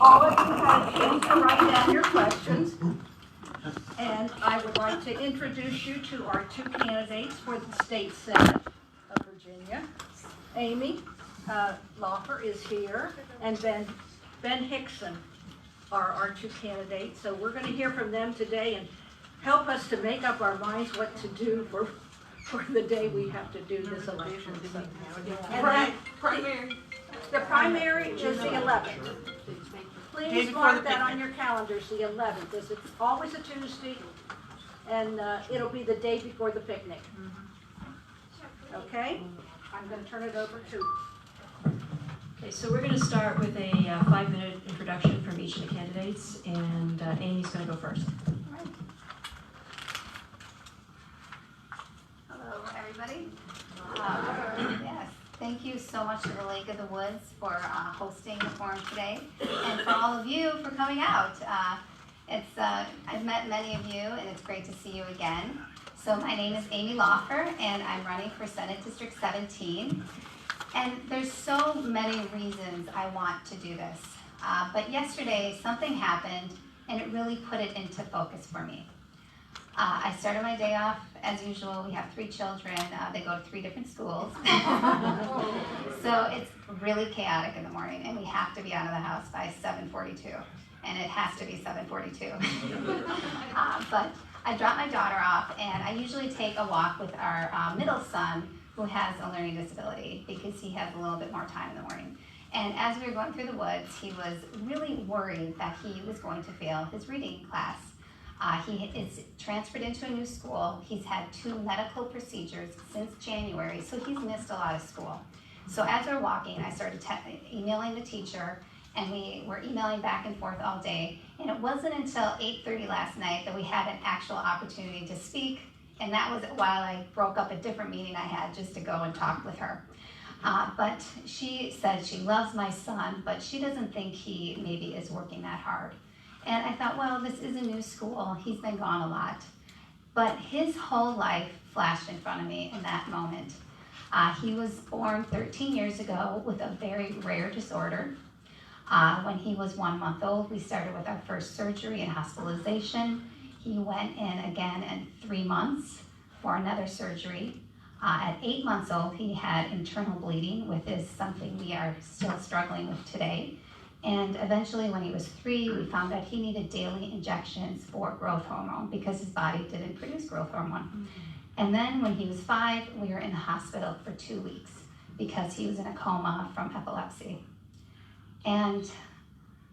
all of you had a chance to write down your questions. And I would like to introduce you to our two candidates for the State Senate of Virginia. Amy Laufer is here, and Ben Hixon are our two candidates. So we're going to hear from them today and help us to make up our minds what to do for the day we have to do this election. So, and the primary is the 11th. Please mark that on your calendars, the 11th. It's always a Tuesday, and it'll be the day before the picnic. Okay? I'm going to turn it over to. Okay, so we're going to start with a 5-minute introduction from each of the candidates, and Amy's going to go first. Hello, everybody. Yes, thank you so much to the Lake of the Woods for hosting the forum today, and for all of you for coming out. I've met many of you, and it's great to see you again. So my name is Amy Laufer, and I'm running for Senate District 17. And there's so many reasons I want to do this. But yesterday, something happened, and it really put it into focus for me. I started my day off, as usual. We have 3 children. They go to 3 different schools. So it's really chaotic in the morning, and we have to be out of the house by 7:42. And it has to be 7:42. But I dropped my daughter off, and I usually take a walk with our middle son, who has a learning disability, because he has a little bit more time in the morning. And as we were going through the woods, he was really worried that he was going to fail his reading class. He is transferred into a new school. He's had 2 medical procedures since January, so he's missed a lot of school. So as we're walking, I started emailing the teacher, and we were emailing back and forth all day. And it wasn't until 8:30 last night that we had an actual opportunity to speak, and that was while I broke up a different meeting I had just to go and talk with her. But she said she loves my son, but she doesn't think he maybe is working that hard. And I thought, well, this is a new school. He's been gone a lot. But his whole life flashed in front of me in that moment. He was born 13 years ago with a very rare disorder. When he was 1 month old, we started with our first surgery and hospitalization. He went in again in 3 months for another surgery. At 8 months old, he had internal bleeding, which is something we are still struggling with today. And eventually, when he was 3, we found out he needed daily injections for growth hormone because his body didn't produce growth hormone. Mm-hmm. And then when he was 5, we were in the hospital for 2 weeks because he was in a coma from epilepsy. And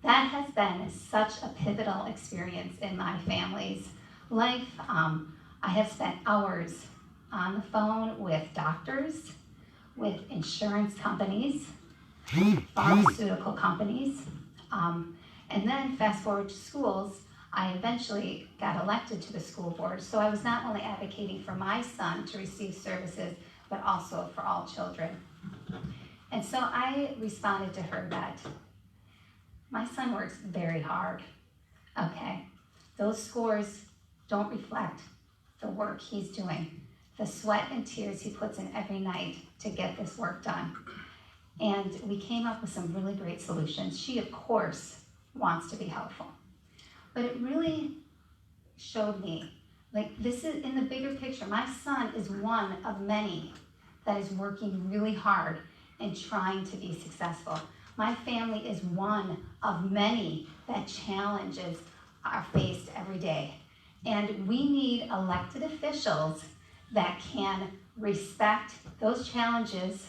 that has been such a pivotal experience in my family's life. I have spent hours on the phone with doctors, with insurance companies, pharmaceutical companies, and then fast forward to schools. I eventually got elected to the school board, so I was not only advocating for my son to receive services, but also for all children. And so I responded to her that my son works very hard, okay? Those scores don't reflect the work he's doing, the sweat and tears he puts in every night to get this work done. And we came up with some really great solutions. She, of course, wants to be helpful. But it really showed me, like, this is in the bigger picture. My son is one of many that is working really hard and trying to be successful. My family is one of many that challenges are faced every day. And we need elected officials that can respect those challenges,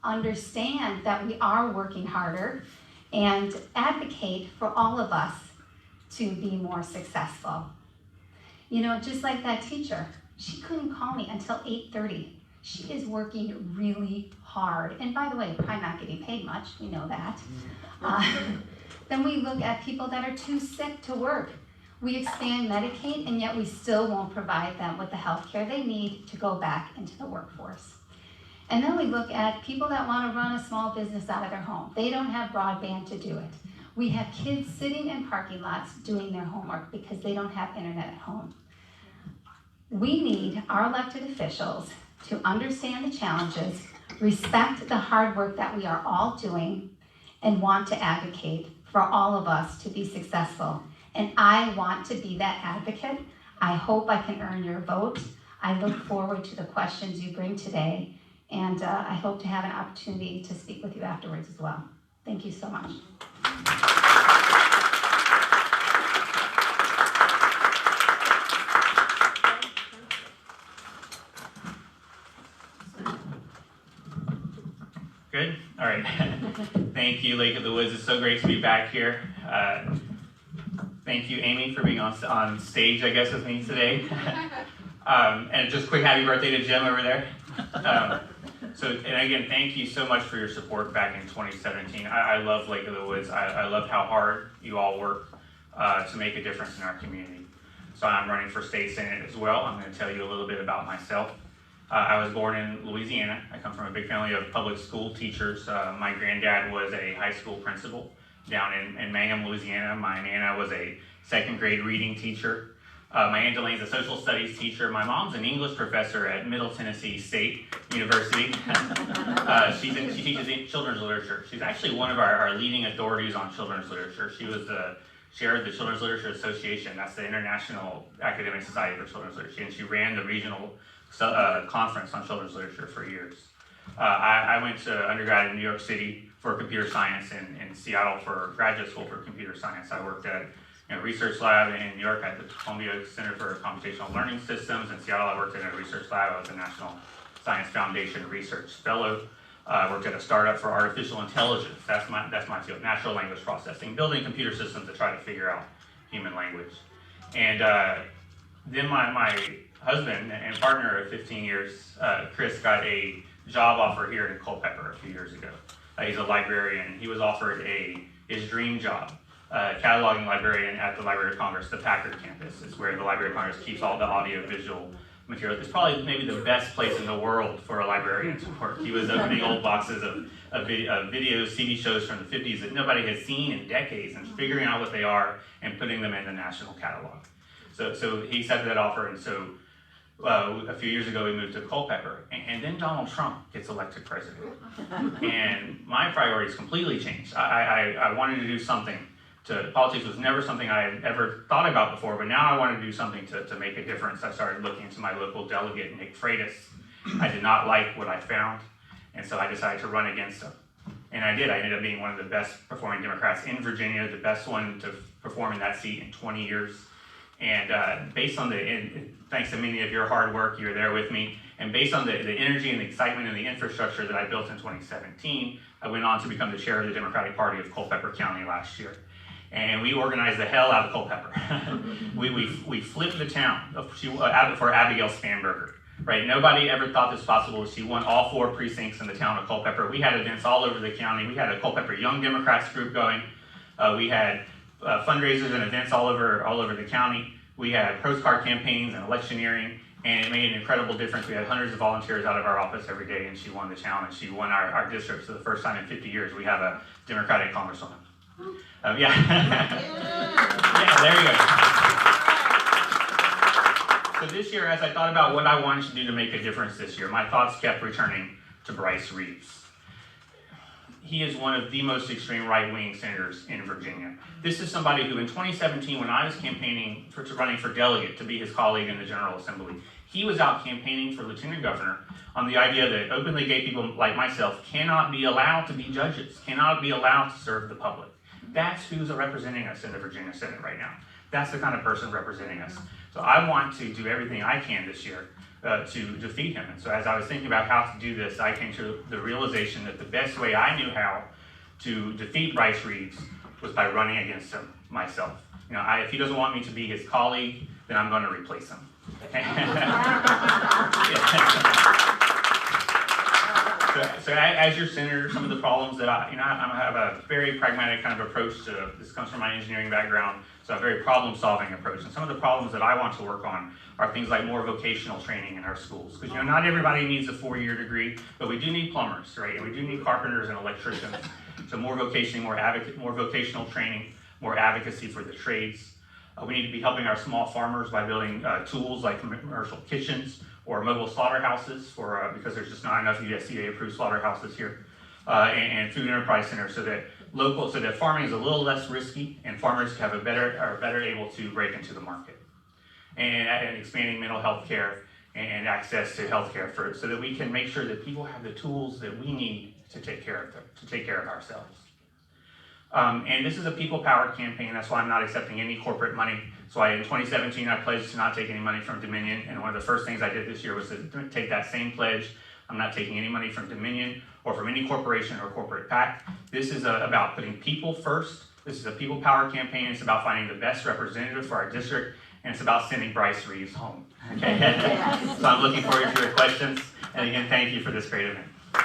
understand that we are working harder, and advocate for all of us to be more successful. You know, just like that teacher, she couldn't call me until 8:30. She is working really hard. And by the way, probably not getting paid much, we know that. Then we look at people that are too sick to work. We expand Medicaid, and yet we still won't provide them with the health care they need to go back into the workforce. And then we look at people that want to run a small business out of their home. They don't have broadband to do it. We have kids sitting in parking lots doing their homework because they don't have internet at home. We need our elected officials to understand the challenges, respect the hard work that we are all doing, and want to advocate for all of us to be successful. And I want to be that advocate. I hope I can earn your vote. I look forward to the questions you bring today, and I hope to have an opportunity to speak with you afterwards as well. Thank you so much. Good? All right. Thank you, Lake of the Woods. It's so great to be back here. Thank you, Amy, for being on stage, I guess, with me today. And just a quick happy birthday to Jim over there. And again, thank you so much for your support back in 2017. I love Lake of the Woods. I love how hard you all work to make a difference in our community. So I'm running for state senate as well. I'm going to tell you a little bit about myself. I was born in Louisiana. I come from a big family of public school teachers. My granddad was a high school principal down in Mangum, Louisiana. My Nana was a second grade reading teacher. My Aunt Elaine's a social studies teacher. My mom's an English professor at Middle Tennessee State University. She teaches children's literature. She's actually one of our leading authorities on children's literature. She was the chair of the Children's Literature Association. That's the International Academic Society for Children's Literature. And she ran the regional conference on children's literature for years. I went to undergrad in New York City for computer science and in Seattle for graduate school for computer science. I worked at a research lab in New York at the Columbia Center for Computational Learning Systems. In Seattle, I worked in a research lab. I was a National Science Foundation Research Fellow. I worked at a startup for artificial intelligence. That's my field, natural language processing, building computer systems to try to figure out human language. And then my husband and partner of 15 years, Chris, got a job offer here in Culpeper a few years ago. He's a librarian. He was offered his dream job, cataloging librarian at the Library of Congress, the Packard campus. It's where the Library of Congress keeps all the audio-visual material. It's probably maybe the best place in the world for a librarian to work. He was opening old boxes of videos, CD shows from the 50s that nobody had seen in decades and figuring out what they are and putting them in the national catalog. So he accepted that offer, and so a few years ago we moved to Culpeper, and then Donald Trump gets elected president. And my priorities completely changed. I wanted to do something. Politics was never something I had ever thought about before, but now I wanted to do something to make a difference. I started looking into my local delegate, Nick Freitas. I did not like what I found, and so I decided to run against him. And I did. I ended up being one of the best performing Democrats in Virginia, the best one to perform in that seat in 20 years. And based on thanks to many of your hard work, you were there with me, and based on the energy and the excitement and the infrastructure that I built in 2017, I went on to become the chair of the Democratic Party of Culpeper County last year. And we organized the hell out of Culpeper. we flipped the town for Abigail Spanberger. Right? Nobody ever thought this possible. She won all 4 precincts in the town of Culpeper. We had events all over the county. We had a Culpeper Young Democrats group going. We had fundraisers and events all over the county. We had postcard campaigns and electioneering, and it made an incredible difference. We had hundreds of volunteers out of our office every day, and she won the town, and she won our district for the first time in 50 years. We have a Democratic congresswoman. Yeah, there you go. So this year, as I thought about what I wanted to do to make a difference this year, my thoughts kept returning to Bryce Reeves. He is one of the most extreme right-wing senators in Virginia. This is somebody who in 2017, when I was campaigning running for delegate to be his colleague in the General Assembly, he was out campaigning for lieutenant governor on the idea that openly gay people like myself cannot be allowed to be judges, cannot be allowed to serve the public. That's who's representing us in the Virginia Senate right now. That's the kind of person representing us. So I want to do everything I can this year to defeat him. And so as I was thinking about how to do this, I came to the realization that the best way I knew how to defeat Bryce Reeves was by running against him myself. You know, if he doesn't want me to be his colleague, then I'm going to replace him. So as your senator, some of the problems that I have a very pragmatic kind of approach to this. Comes from my engineering background, so a very problem-solving approach. And some of the problems that I want to work on are things like more vocational training in our schools. Because not everybody needs a 4-year degree, but we do need plumbers, right? And we do need carpenters and electricians. So more vocational training, more advocacy for the trades. We need to be helping our small farmers by building tools like commercial kitchens or mobile slaughterhouses because there's just not enough USDA-approved slaughterhouses here, and food enterprise centers so that local, so that farming is a little less risky, and farmers are better able to break into the market. And expanding mental health care and access to health care so that we can make sure that people have the tools that we need to take care of ourselves. And this is a people-powered campaign. That's why I'm not accepting any corporate money. So in 2017, I pledged to not take any money from Dominion. And one of the first things I did this year was to take that same pledge. I'm not taking any money from Dominion or from any corporation or corporate PAC. This is about putting people first. This is a people-powered campaign. It's about finding the best representative for our district. And it's about sending Bryce Reeves home. Okay? So I'm looking forward to your questions. And again, thank you for this great event. I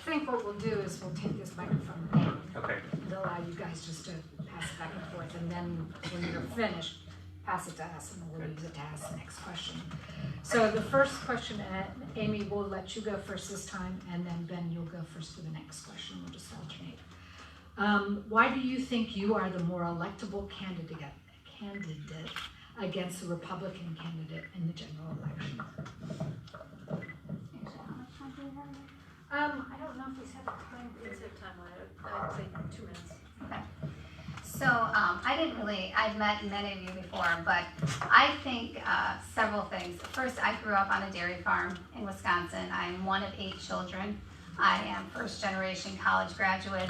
think what we'll do is we'll take this microphone down Okay. and allow you guys just to pass it back and forth, and then when you're finished, pass it to us, and then we'll use it to ask the next question. So the first question, Amy, we'll let you go first this time, and then Ben, you'll go first for the next question. We'll just alternate. Why do you think you are the more electable candidate against the Republican candidate in the general election? I don't know if we have time. Let's have time on it. I'd say 2 minutes. Okay. So I've met many of you before, but I think several things. First, I grew up on a dairy farm in Wisconsin. I'm one of 8 children. I am first generation college graduate.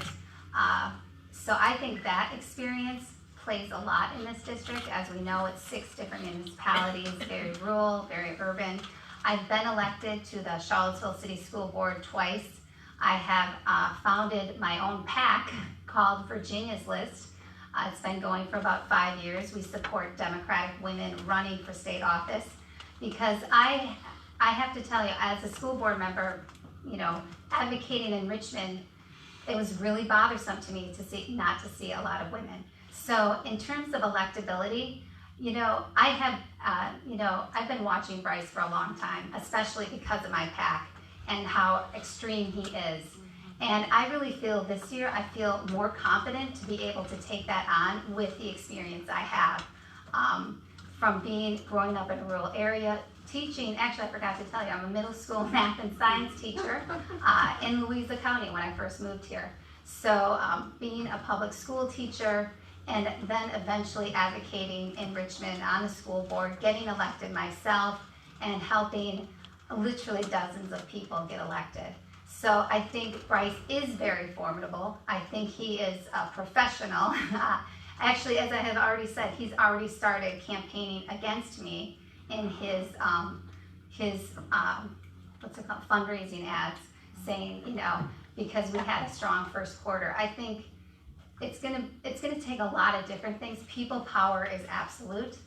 So I think that experience plays a lot in this district. As we know, it's 6 different municipalities, very rural, very urban. I've been elected to the Charlottesville City School Board twice. I have founded my own PAC called Virginia's List. It's been going for about 5 years. We support Democratic women running for state office because I have to tell you, as a school board member, advocating in Richmond, it was really bothersome to me not to see a lot of women. So in terms of electability, I've been watching Bryce for a long time, especially because of my PAC and how extreme he is. And I really feel this year, I feel more confident to be able to take that on with the experience I have from growing up in a rural area, teaching. Actually, I forgot to tell you, I'm a middle school math and science teacher in Louisa County when I first moved here. So being a public school teacher, and then eventually advocating in Richmond on the school board, getting elected myself, and helping literally dozens of people get elected. So I think Bryce is very formidable. I think he is a professional. Actually, as I have already said, he's already started campaigning against me in his fundraising ads, saying, because we had a strong first quarter. I think it's gonna take a lot of different things. People power is absolute.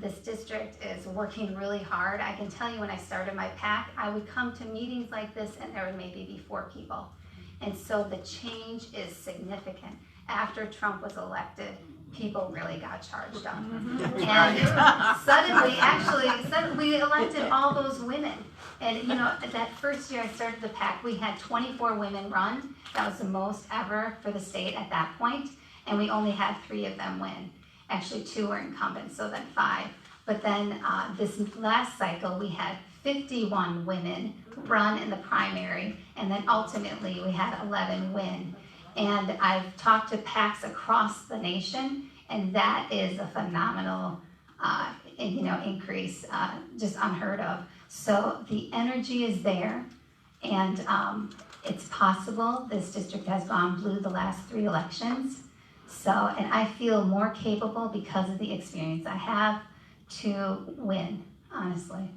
This district is working really hard. I can tell you when I started my PAC, I would come to meetings like this and there would maybe be 4 people. And so the change is significant. After Trump was elected, people really got charged up. And suddenly we elected all those women. And that first year I started the PAC, we had 24 women run. That was the most ever for the state at that point. And we only had 3 of them win. Actually, 2 were incumbents, so then 5. But then this last cycle, we had 51 women run in the primary, and then ultimately we had 11 win. And I've talked to PACs across the nation, and that is a phenomenal increase, just unheard of. So the energy is there, and it's possible. This district has gone blue the last 3 elections. So, and I feel more capable because of the experience I have to win, honestly.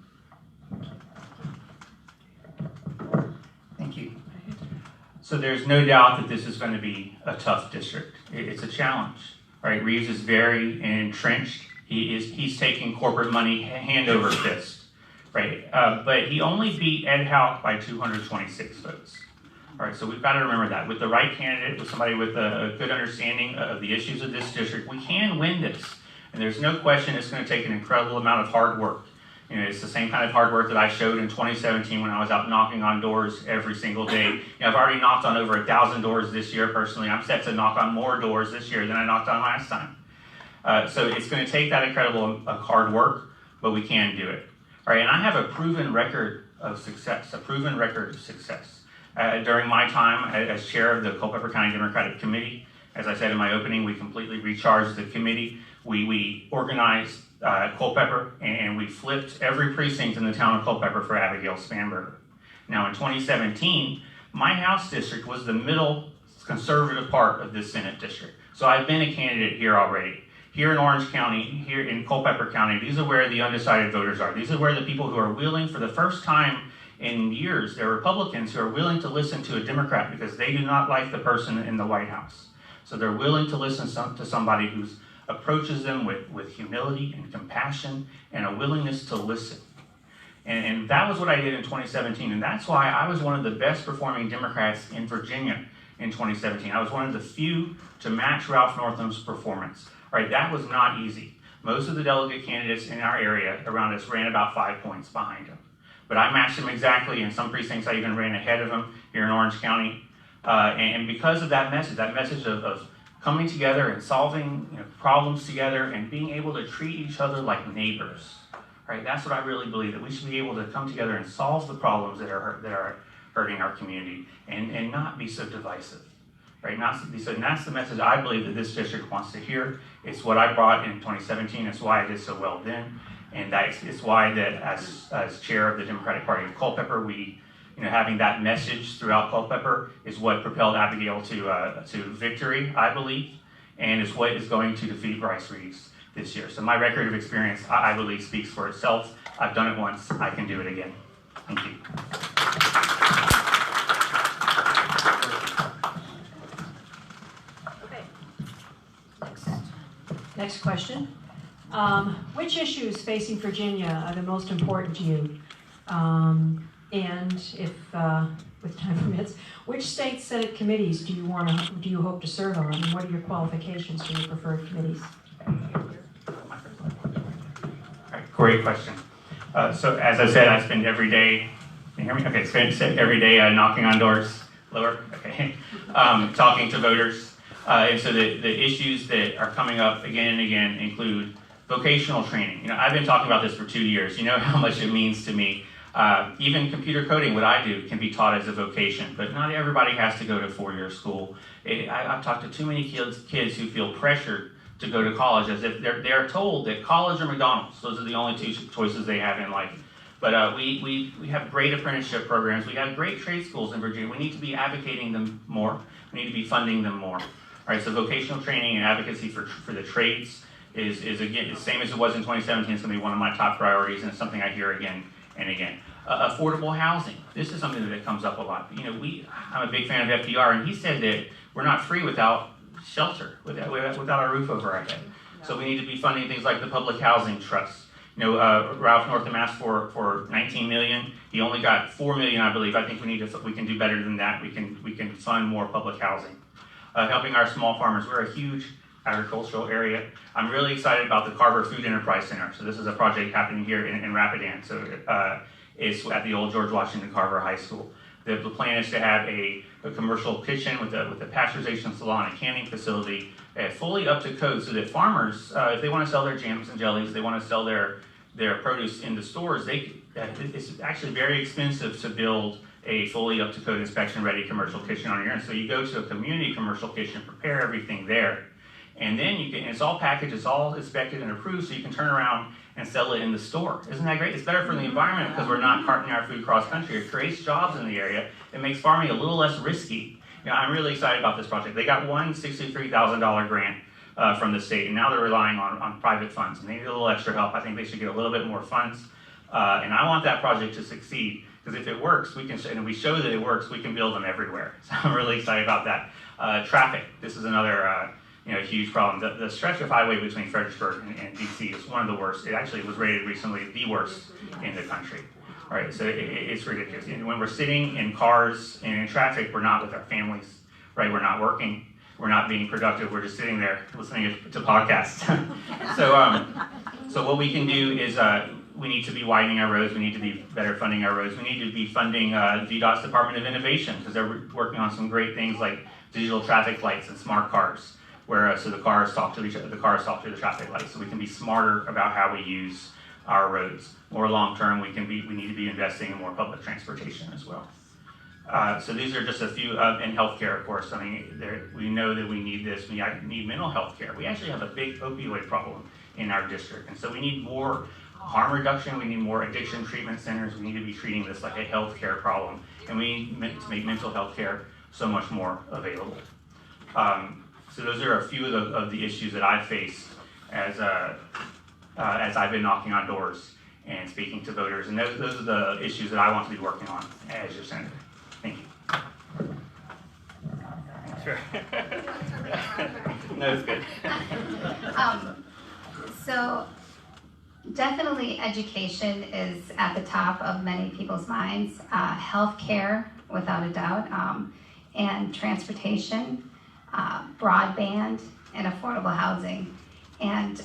Thank you. So there's no doubt that this is going to be a tough district. It's a challenge, right? Reeves is very entrenched. He's taking corporate money hand over fist, right? But he only beat Ed Houck by 226 votes. All right, so we've got to remember that. With the right candidate, with somebody with a good understanding of the issues of this district, we can win this. And there's no question it's going to take an incredible amount of hard work. It's the same kind of hard work that I showed in 2017 when I was out knocking on doors every single day. I've already knocked on over 1,000 doors this year personally. I'm set to knock on more doors this year than I knocked on last time. So it's going to take that incredible hard work, but we can do it. All right, and I have a proven record of success, during my time as chair of the Culpeper County Democratic Committee, as I said in my opening, we completely recharged the committee. We organized Culpeper, and we flipped every precinct in the town of Culpeper for Abigail Spanberger. Now in 2017, my House district was the middle conservative part of this Senate district. So I've been a candidate here already. Here in Orange County, here in Culpeper County, these are where the undecided voters are. These are where the people who are willing, for the first time in years, they're Republicans who are willing to listen to a Democrat because they do not like the person in the White House. So they're willing to listen to somebody who approaches them with humility and compassion and a willingness to listen. And that was what I did in 2017, and that's why I was one of the best performing Democrats in Virginia in 2017. I was one of the few to match Ralph Northam's performance. All right, that was not easy. Most of the delegate candidates in our area around us ran about 5 points behind him. But I matched him exactly. In some precincts, I even ran ahead of him here in Orange County. And because of that message of coming together and solving problems together and being able to treat each other like neighbors, right? That's what I really believe, that we should be able to come together and solve the problems that are hurting our community and not be so divisive, right? Not to be so, and that's the message I believe that this district wants to hear. It's what I brought in 2017. It's why I did so well then. And it's why that as chair of the Democratic Party of Culpeper, having that message throughout Culpeper is what propelled Abigail to victory, I believe, and is what is going to defeat Bryce Reeves this year. So my record of experience, I believe, speaks for itself. I've done it once, I can do it again. Thank you. Okay. Next question. Which issues facing Virginia are the most important to you? And if, with time permits, which state Senate committees do you hope to serve on, and what are your qualifications for your preferred committees? All right, great question. So as I said, I spend every day, can you hear me? Okay, spend every day knocking on doors, lower, okay, talking to voters. And so the issues that are coming up again and again include vocational training. I've been talking about this for 2 years. You know how much it means to me. Even computer coding, what I do, can be taught as a vocation, but not everybody has to go to four-year school. I've talked to too many kids who feel pressured to go to college as if they're told that college or McDonald's, those are the only two choices they have in life. But we have great apprenticeship programs. We have great trade schools in Virginia. We need to be advocating them more. We need to be funding them more. All right, so vocational training and advocacy for the trades is again, the same as it was in 2017. It's going to be one of my top priorities, and it's something I hear again and again. Affordable housing. This is something that comes up a lot. I'm a big fan of FDR, and he said that we're not free without shelter, without a roof over our head. So we need to be funding things like the Public Housing Trust. Ralph Northam asked for 19 million. He only got 4 million, I believe. I think we can do better than that. We can fund more public housing. Helping our small farmers. We're a huge agricultural area. I'm really excited about the Carver Food Enterprise Center. So this is a project happening here in Rapidan. So it's at the old George Washington Carver High School. The plan is to have a commercial kitchen with a pasteurization salon and canning facility fully up to code, so that farmers, if they want to sell their jams and jellies, they want to sell their produce in the stores, it's actually very expensive to build a fully up to code inspection ready commercial kitchen on your own. So you go to a community commercial kitchen, prepare everything there, and then it's all packaged, it's all inspected and approved, so you can turn around and sell it in the store. Isn't that great? It's better for the environment because we're not carting our food cross country. It creates jobs in the area. It makes farming a little less risky. I'm really excited about this project. They got one $63,000 grant from the state, and now they're relying on private funds, and they need a little extra help. I think they should get a little bit more funds, and I want that project to succeed, because if it works, and we show that it works, we can build them everywhere. So I'm really excited about that. Traffic. This is another huge problem. The stretch of highway between Fredericksburg and DC is one of the worst. It actually was rated recently the worst in the country. All right, so it's ridiculous. And when we're sitting in cars and in traffic, we're not with our families, right? We're not working. We're not being productive. We're just sitting there listening to podcasts. So what we can do is we need to be widening our roads. We need to be better funding our roads. We need to be funding VDOT's Department of Innovation, because they're working on some great things like digital traffic lights and smart cars, where so the cars talk to each other, the cars talk to the traffic lights, so we can be smarter about how we use our roads. More long-term, we need to be investing in more public transportation as well. So these are just a few, in healthcare, of course. I mean, we know that we need this. We need mental health care. We actually have a big opioid problem in our district, and so we need more harm reduction. We need more addiction treatment centers. We need to be treating this like a healthcare problem, and we need to make mental health care so much more available. So those are a few of the issues that I faced as I've been knocking on doors and speaking to voters, and those are the issues that I want to be working on as your senator. Thank you. Sure. No, it's good. So definitely education is at the top of many people's minds. Healthcare, without a doubt, and transportation, broadband, and affordable housing. And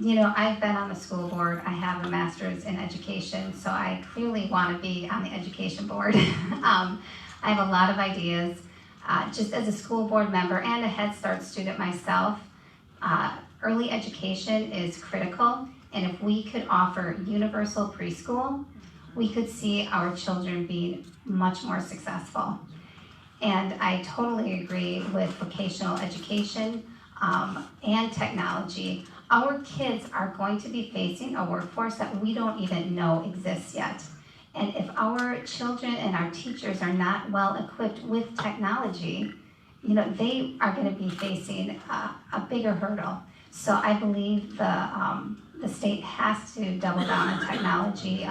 you know, I've been on the school board. I have a master's in education, so I clearly want to be on the education board. I have a lot of ideas. Just as a school board member and a Head Start student myself, early education is critical, and if we could offer universal preschool, we could see our children being much more successful. And I totally agree with vocational education and technology. Our kids are going to be facing a workforce that we don't even know exists yet. And if our children and our teachers are not well equipped with technology, you know, they are going to be facing a bigger hurdle. So I believe the state has to double down on technology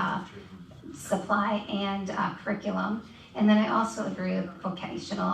supply and curriculum. And then I also agree with vocational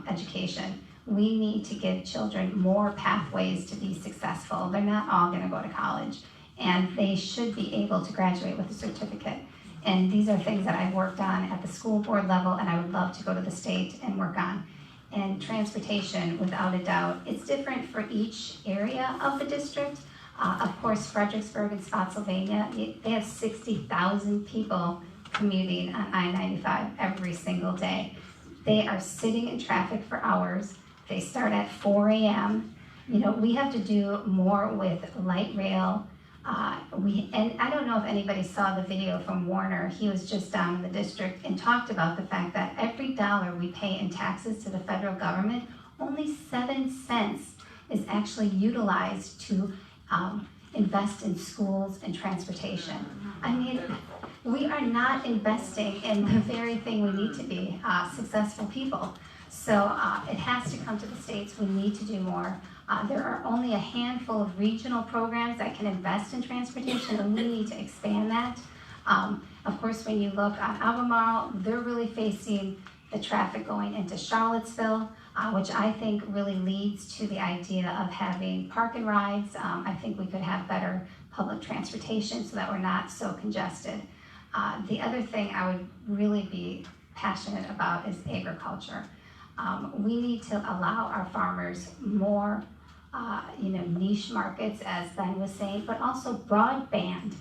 education. We need to give children more pathways to be successful. They're not all going to go to college, and they should be able to graduate with a certificate. And these are things that I've worked on at the school board level, and I would love to go to the state and work on. And transportation, without a doubt, it's different for each area of the district. Of course, Fredericksburg and Spotsylvania, they have 60,000 people commuting on I-95 every single day. They are sitting in traffic for hours. They start at 4 a.m. You know, we have to do more with light rail. And I don't know if anybody saw the video from Warner. He was just down in the district and talked about the fact that every dollar we pay in taxes to the federal government, only 7 cents is actually utilized to invest in schools and transportation. I mean, we are not investing in the very thing we need to be successful people. So it has to come to the states. We need to do more. There are only a handful of regional programs that can invest in transportation, and we need to expand that. Of course, when you look on Albemarle, they're really facing the traffic going into Charlottesville, which I think really leads to the idea of having park and rides. I think we could have better public transportation so that we're not so congested. The other thing I would really be passionate about is agriculture. We need to allow our farmers more niche markets, as Ben was saying, but also broadband.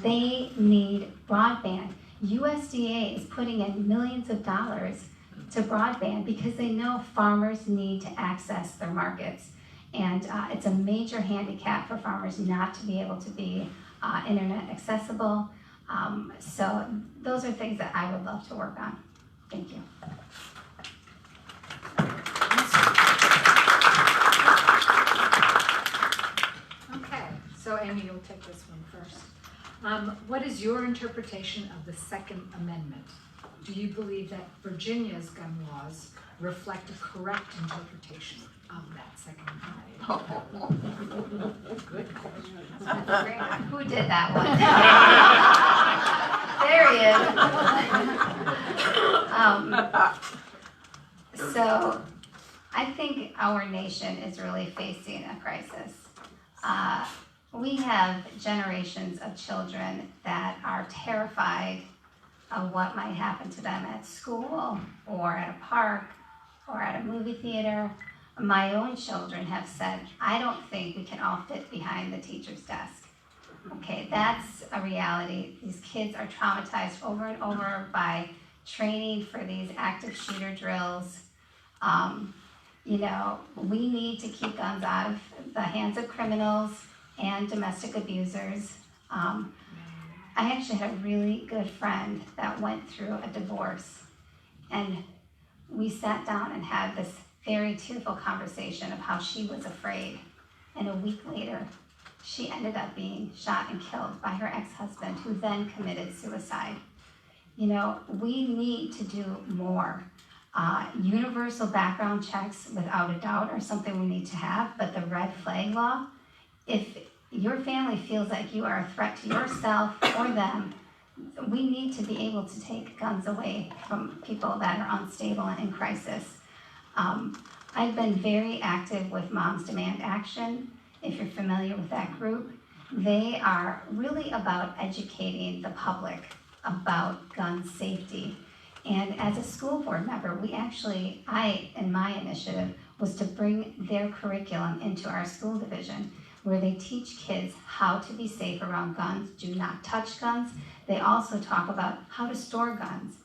They need broadband. USDA is putting in millions of dollars to broadband because they know farmers need to access their markets. And it's a major handicap for farmers not to be able to be internet accessible. So those are things that I would love to work on. Thank you. Okay, so Amy, you'll take this one first. What is your interpretation of the Second Amendment? Do you believe that Virginia's gun laws reflect a correct interpretation of that Second Amendment? Good question. Who did that one? There he is. So I think our nation is really facing a crisis. We have generations of children that are terrified of what might happen to them at school or at a park or at a movie theater. My own children have said, I don't think we can all fit behind the teacher's desk. Okay, that's a reality. These kids are traumatized over and over by training for these active shooter drills. We need to keep guns out of the hands of criminals, and domestic abusers. I actually had a really good friend that went through a divorce, and we sat down and had this very tearful conversation of how she was afraid. And a week later, she ended up being shot and killed by her ex-husband, who then committed suicide. You know, we need to do more. Universal background checks, without a doubt, are something we need to have, but the red flag law, if your family feels like you are a threat to yourself or them, we need to be able to take guns away from people that are unstable and in crisis. I've been very active with Moms Demand Action. If you're familiar with that group, they are really about educating the public about gun safety. And as a school board member, in my initiative, was to bring their curriculum into our school division, where they teach kids how to be safe around guns, do not touch guns. They also talk about how to store guns.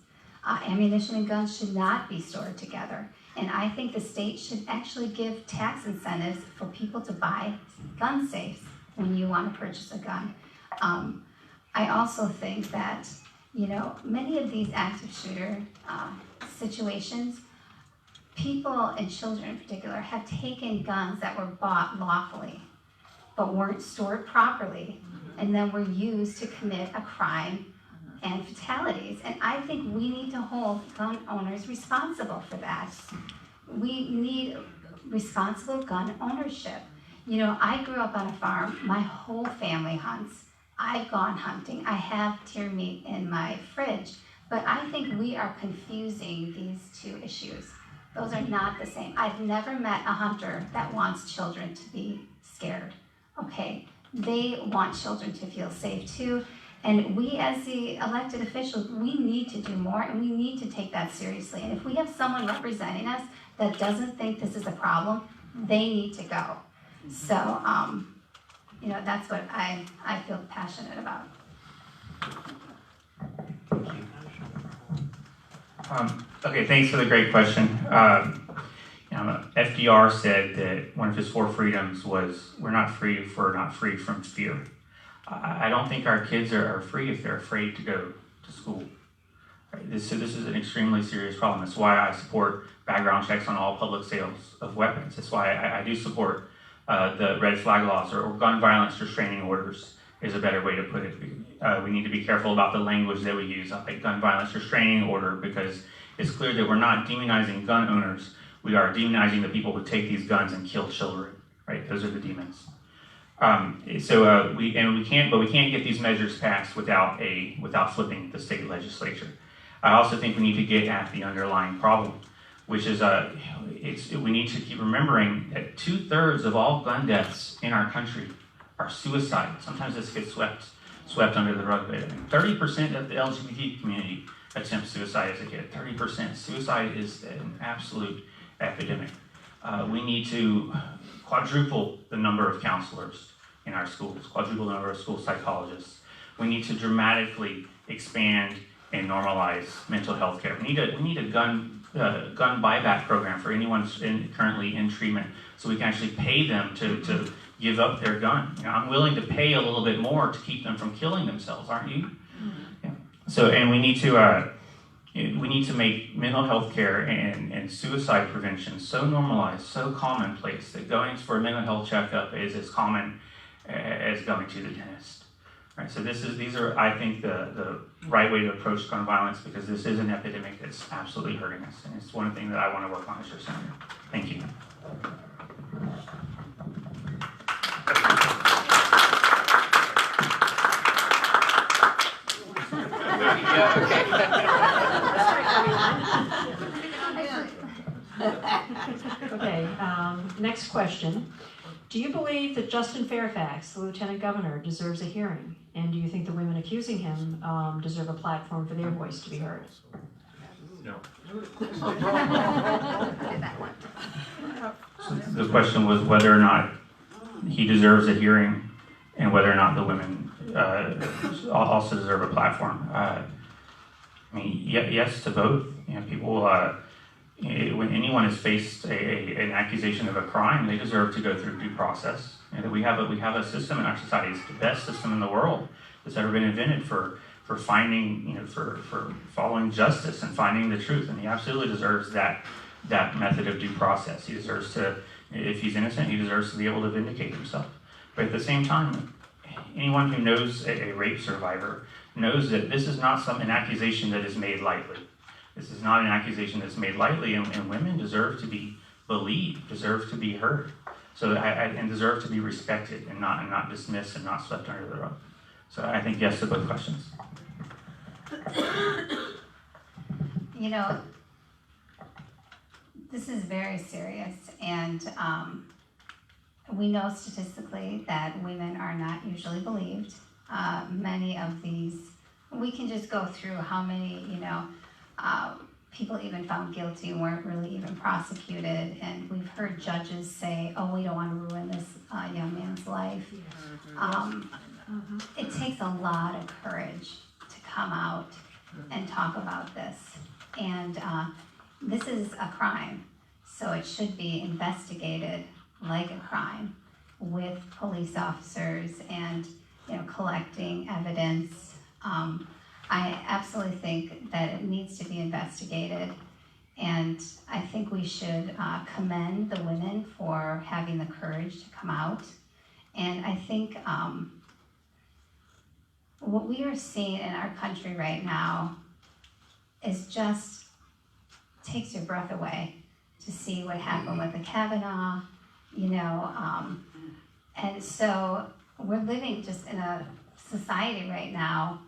Ammunition and guns should not be stored together. And I think the state should actually give tax incentives for people to buy gun safes when you want to purchase a gun. I also think that, many of these active shooter situations, people and children in particular have taken guns that were bought lawfully but weren't stored properly and then were used to commit a crime and fatalities. And I think we need to hold gun owners responsible for that. We need responsible gun ownership. I grew up on a farm. My whole family hunts. I've gone hunting. I have deer meat in my fridge. But I think we are confusing these two issues. Those are not the same. I've never met a hunter that wants children to be scared. Okay, they want children to feel safe too. And we as the elected officials, we need to do more and we need to take that seriously. And if we have someone representing us that doesn't think this is a problem, they need to go. So, that's what I feel passionate about. Okay, thanks for the great question. FDR said that one of his 4 freedoms was, we're not free if we're not free from fear. I don't think our kids are free if they're afraid to go to school. Right? This is an extremely serious problem. That's why I support background checks on all public sales of weapons. That's why I do support the red flag laws or gun violence restraining orders is a better way to put it. We need to be careful about the language that we use, like gun violence restraining order, because it's clear that we're not demonizing gun owners. We are demonizing the people who take these guns and kill children. Right? Those are the demons. We can't get these measures passed without flipping the state legislature. I also think we need to get at the underlying problem, which is we need to keep remembering that 2/3 of all gun deaths in our country are suicide. Sometimes this gets swept under the rug. 30% of the LGBT community attempts suicide as a kid. 30%. Suicide is an absolute epidemic. We need to quadruple the number of counselors in our schools, quadruple the number of school psychologists. We need to dramatically expand and normalize mental health care. We need a gun buyback program for anyone currently in treatment, so we can actually pay them to give up their gun. I'm willing to pay a little bit more to keep them from killing themselves, aren't you? Yeah. So, and we need to make mental health care and suicide prevention so normalized, so commonplace, that going for a mental health checkup is as common as going to the dentist. Right, so these are, I think, the right way to approach gun violence, because this is an epidemic that's absolutely hurting us, and it's one thing that I want to work on as your senator. Thank you. Okay, next question. Do you believe that Justin Fairfax, the Lieutenant Governor, deserves a hearing? And do you think the women accusing him deserve a platform for their voice to be heard? No. So the question was whether or not he deserves a hearing and whether or not the women also deserve a platform. Yes to both. People, when anyone is faced an accusation of a crime, they deserve to go through due process. And that we have a system in our society. It's the best system in the world that's ever been invented for finding, for following justice and finding the truth. And he absolutely deserves that method of due process. He deserves to, if he's innocent, he deserves to be able to vindicate himself. But at the same time, anyone who knows a rape survivor knows that this is not an accusation that is made lightly. This is not an accusation that's made lightly, and women deserve to be believed, deserve to be heard, and deserve to be respected and not dismissed and not swept under the rug. So I think yes to both questions. This is very serious, and we know statistically that women are not usually believed. Many of these, we can just go through how many, people even found guilty weren't really even prosecuted, and we've heard judges say, oh, we don't want to ruin this young man's life. It takes a lot of courage to come out and talk about this, and this is a crime, so it should be investigated like a crime with police officers and collecting evidence. I absolutely think that it needs to be investigated, and I think we should commend the women for having the courage to come out. And I think what we are seeing in our country right now is just takes your breath away to see what happened with the Kavanaugh, and so we're living just in a society right now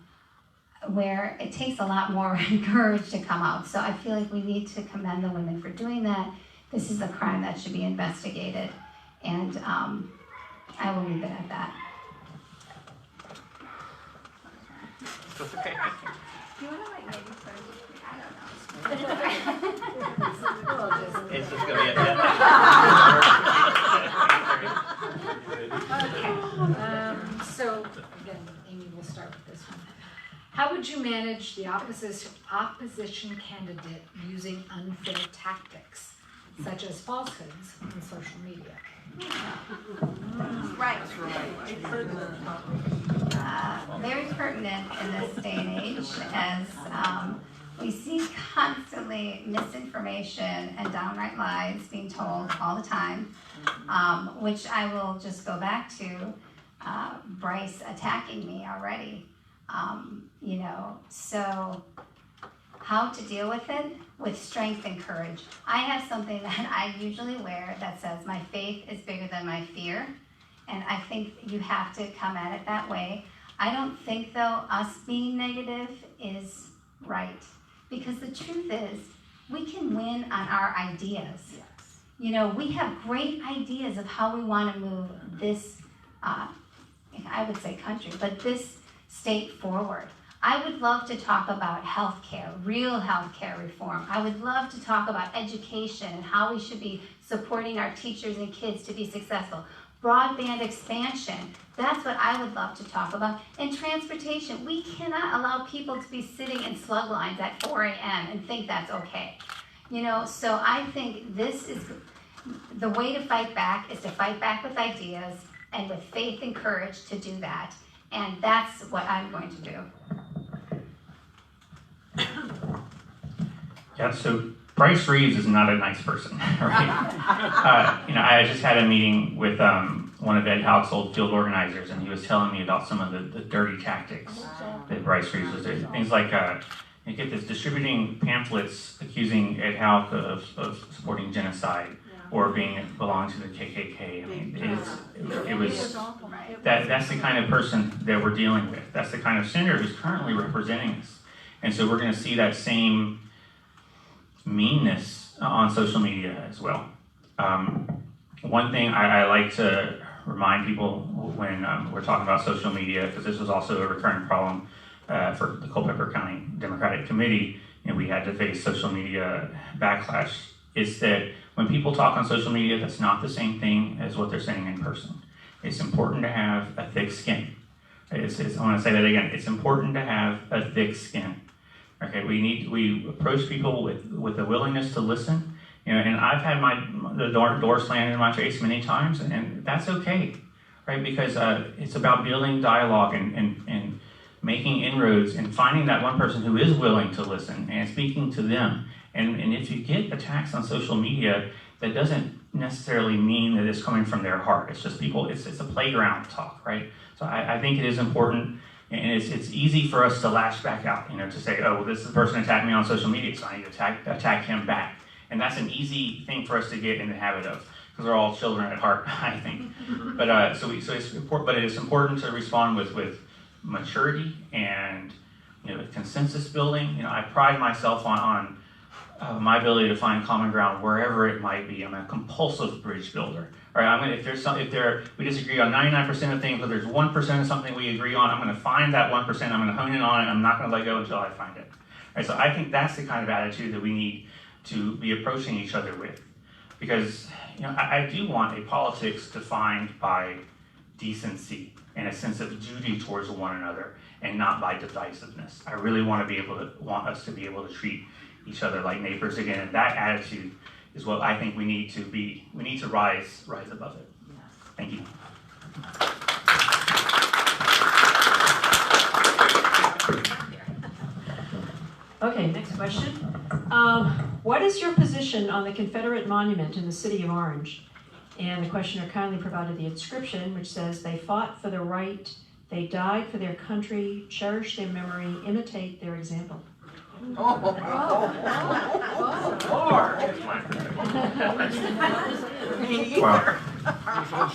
where it takes a lot more courage to come out. So I feel like we need to commend the women for doing that. This is a crime that should be investigated, and I will leave it at that. That's okay. Do you want to maybe put I don't know. It's just gonna be Okay, so again, Amy, we'll start with this one. How would you manage the opposition candidate using unfair tactics, such as falsehoods on social media? Right. Very pertinent in this day and age, as we see constantly misinformation and downright lies being told all the time, which I will just go back to Bryce attacking me already. So how to deal with it? With strength and courage. I have something that I usually wear that says, my faith is bigger than my fear. And I think you have to come at it that way. I don't think, though, us being negative is right. Because the truth is, we can win on our ideas. Yes. We have great ideas of how we want to move this, I would say country, but this state forward. I would love to talk about healthcare, real healthcare reform. I would love to talk about education and how we should be supporting our teachers and kids to be successful. Broadband expansion, that's what I would love to talk about. And transportation, we cannot allow people to be sitting in slug lines at 4 a.m. and think that's okay. So I think this is, the way to fight back is to fight back with ideas and with faith and courage to do that. And that's what I'm going to do. Yeah, so Bryce Reeves is not a nice person, right? I just had a meeting with one of Ed Houck's old field organizers, and he was telling me about some of the dirty tactics that Bryce Reeves was doing. Things like, you get this, distributing pamphlets accusing Ed Houck of supporting genocide or belonging to the KKK. I mean, it was that's the kind of person that we're dealing with. That's the kind of senator who's currently representing us. And so we're going to see that same meanness on social media as well. One thing I like to remind people when we're talking about social media, because this was also a recurring problem for the Culpeper County Democratic Committee, and we had to face social media backlash, is that when people talk on social media, that's not the same thing as what they're saying in person. It's important to have a thick skin. I want to say that again. It's important to have a thick skin. Okay, we approach people with a willingness to listen. And I've had the door slammed in my face many times, and that's okay, right? Because it's about building dialogue and making inroads and finding that one person who is willing to listen and speaking to them. And if you get attacks on social media, that doesn't necessarily mean that it's coming from their heart. It's just people, it's a playground talk, right? So I think it is important, and it's easy for us to lash back out, to say, oh, well, this person attacked me on social media, so I need to attack him back. And that's an easy thing for us to get in the habit of, because we're all children at heart, I think. But so it's important. But it is important to respond with maturity and consensus building. I pride myself on my ability to find common ground wherever it might be. I'm a compulsive bridge builder. All right, if we disagree on 99% of things, but there's 1% of something we agree on, I'm going to find that 1%. I'm going to hone in on it. I'm not going to let go until I find it. All right, so I think that's the kind of attitude that we need to be approaching each other with, because I do want a politics defined by decency and a sense of duty towards one another, and not by divisiveness. I really want us to be able to treat each other like neighbors again, and that attitude is what I think we need to be. We need to rise above it. Thank you. Okay, next question. What is your position on the Confederate monument in the city of Orange? And the questioner kindly provided the inscription, which says, "They fought for the right, they died for their country, cherish their memory, imitate their example." Well, I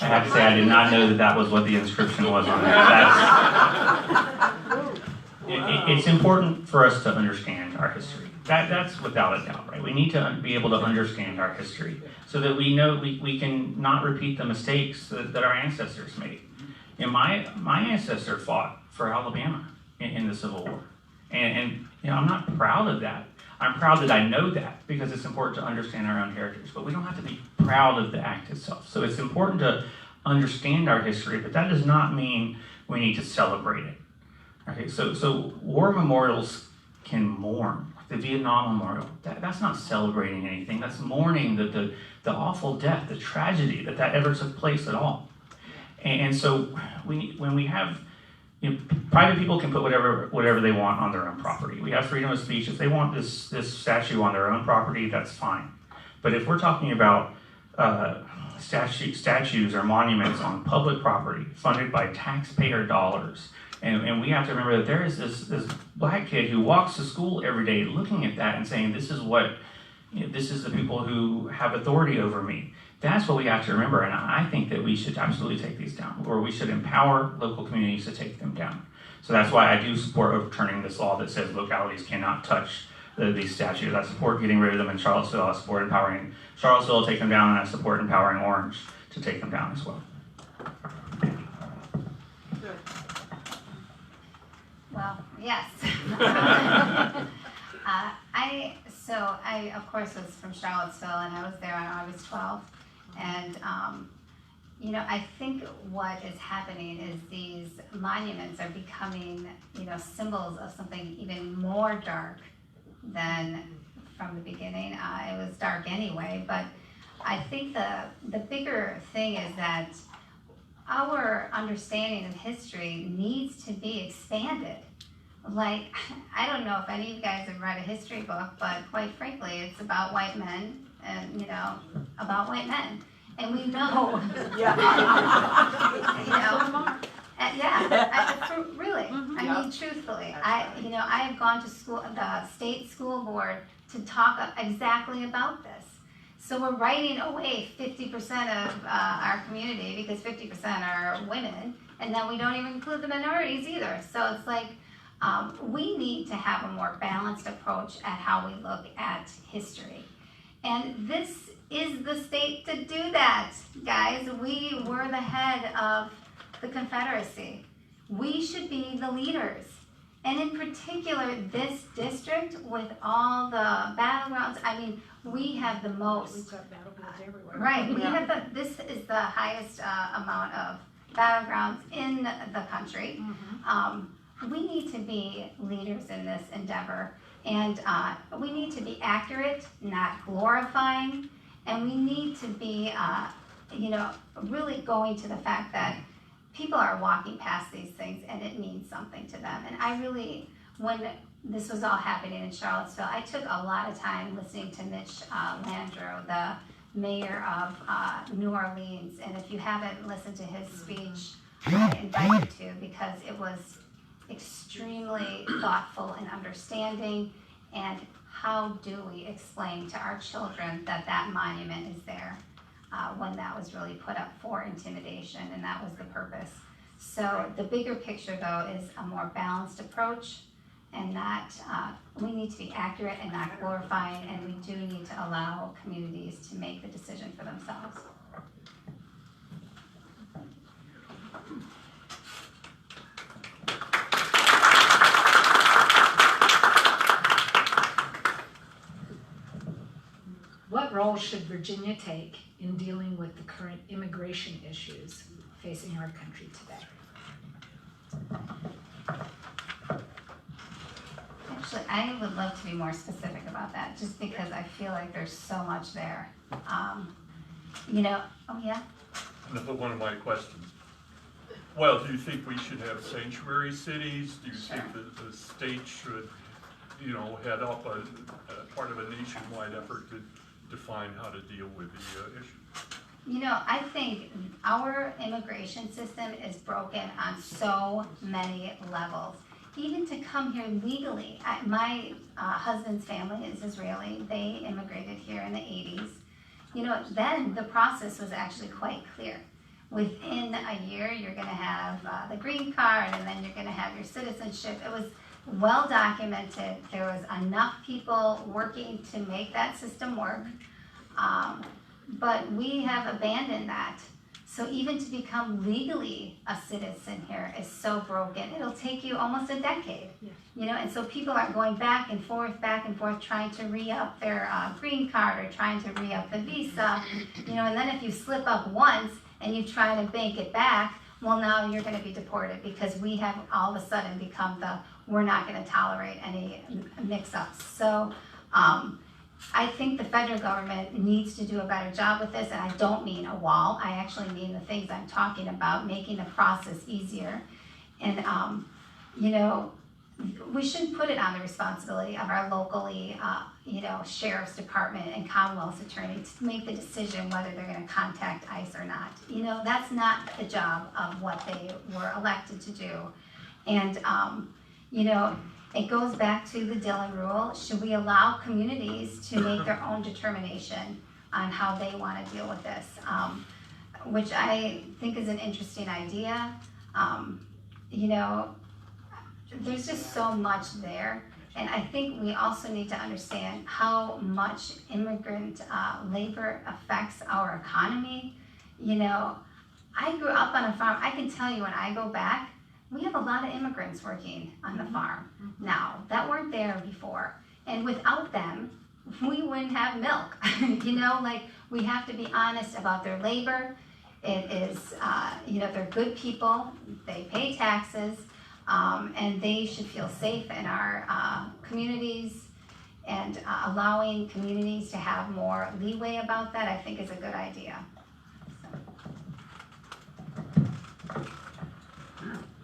have to say I did not know that was what the inscription was on there. It's important for us to understand our history. That's without a doubt, right? We need to be able to understand our history so that we know we can not repeat the mistakes that our ancestors made. My ancestor fought for Alabama in the Civil War. And I'm not proud of that. I'm proud that I know that, because it's important to understand our own heritage. But we don't have to be proud of the act itself. So it's important to understand our history, but that does not mean we need to celebrate it. Okay, so war memorials can mourn. The Vietnam Memorial, that's not celebrating anything. That's mourning the awful death, the tragedy that ever took place at all. And so when we have, private people can put whatever they want on their own property. We have freedom of speech. If they want this statue on their own property, that's fine. But if we're talking about statues or monuments on public property funded by taxpayer dollars, and we have to remember that there is this black kid who walks to school every day looking at that and saying, this is the people who have authority over me. That's what we have to remember, and I think that we should absolutely take these down, or we should empower local communities to take them down. So that's why I do support overturning this law that says localities cannot touch these statues. I support getting rid of them in Charlottesville. I support empowering Charlottesville to take them down, and I support empowering Orange to take them down as well. Well, yes. I of course was from Charlottesville, and I was there on August 12th. And I think what is happening is these monuments are becoming, symbols of something even more dark than from the beginning. It was dark anyway, but I think the bigger thing is that our understanding of history needs to be expanded. Like, I don't know if any of you guys have read a history book, but quite frankly, it's about white men and, about white men. And we know, really, I mean, truthfully, I have gone to school, the state school board, to talk exactly about this. So we're writing away 50% of our community because 50% are women, and then we don't even include the minorities either. So it's like, we need to have a more balanced approach at how we look at history. And this is the state to do that, guys. We were the head of the Confederacy. We should be the leaders. And in particular, this district with all the battlegrounds, I mean, we have the most. We've got battlegrounds everywhere. Right, we have this is the highest amount of battlegrounds in the country. We need to be leaders in this endeavor. And we need to be accurate, not glorifying, and we need to be, really going to the fact that people are walking past these things and it means something to them. And I really, when this was all happening in Charlottesville, I took a lot of time listening to Mitch Landrieu, the mayor of New Orleans. And if you haven't listened to his speech, I invite you to, because it was extremely thoughtful and understanding. And how do we explain to our children that that monument is there when that was really put up for intimidation, and that was the purpose. So the bigger picture, though, is a more balanced approach, and that we need to be accurate and not glorifying, and we do need to allow communities to make the decision for themselves. What role should Virginia take in dealing with the current immigration issues facing our country today? Actually, I would love to be more specific about that, just because I feel like there's so much there. Oh yeah? Another one of my questions. Well, do you think we should have sanctuary cities? Do you Sure. think that the state should, head up a part of a nationwide effort to define how to deal with the issue? I think our immigration system is broken on so many levels. Even to come here legally, my husband's family is Israeli. They immigrated here in the 80s. Then the process was actually quite clear. Within a year, you're going to have the green card, and then you're going to have your citizenship. It was well documented. There was enough people working to make that system work. But we have abandoned that. So even to become legally a citizen here is so broken. It'll take you almost a decade. Yeah. And so people are going back and forth, trying to re-up their green card or trying to re-up the visa. And then if you slip up once and you try to bank it back, well, now you're going to be deported, because we have all of a sudden become we're not going to tolerate any mix-ups. So I think the federal government needs to do a better job with this, and I don't mean a wall. I actually mean the things I'm talking about, making the process easier. And, we shouldn't put it on the responsibility of our locally, sheriff's department and Commonwealth's attorney to make the decision whether they're going to contact ICE or not. That's not the job of what they were elected to do. And, it goes back to the Dillon rule. Should we allow communities to make their own determination on how they want to deal with this? Which I think is an interesting idea. There's just so much there. And I think we also need to understand how much immigrant labor affects our economy. I grew up on a farm. I can tell you, when I go back, we have a lot of immigrants working on the farm now that weren't there before. And without them, we wouldn't have milk. We have to be honest about their labor. It is, they're good people. They pay taxes. And they should feel safe in our communities, and allowing communities to have more leeway about that, I think, is a good idea.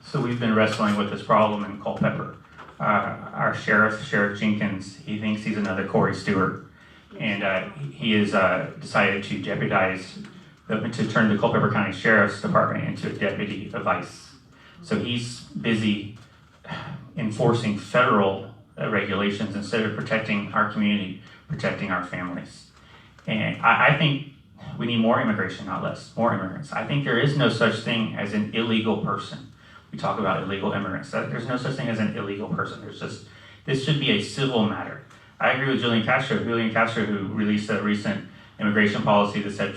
So we've been wrestling with this problem in Culpeper. Our Sheriff Jenkins, he thinks he's another Corey Stewart, and he has decided to jeopardize, to turn the Culpeper County Sheriff's Department into a deputy of ICE. So he's busy enforcing federal regulations instead of protecting our community, protecting our families. And I think we need more immigration, not less, more immigrants. I think there is no such thing as an illegal person. We talk about illegal immigrants. There's no such thing as an illegal person. This should be a civil matter. I agree with Julian Castro, who released a recent immigration policy that said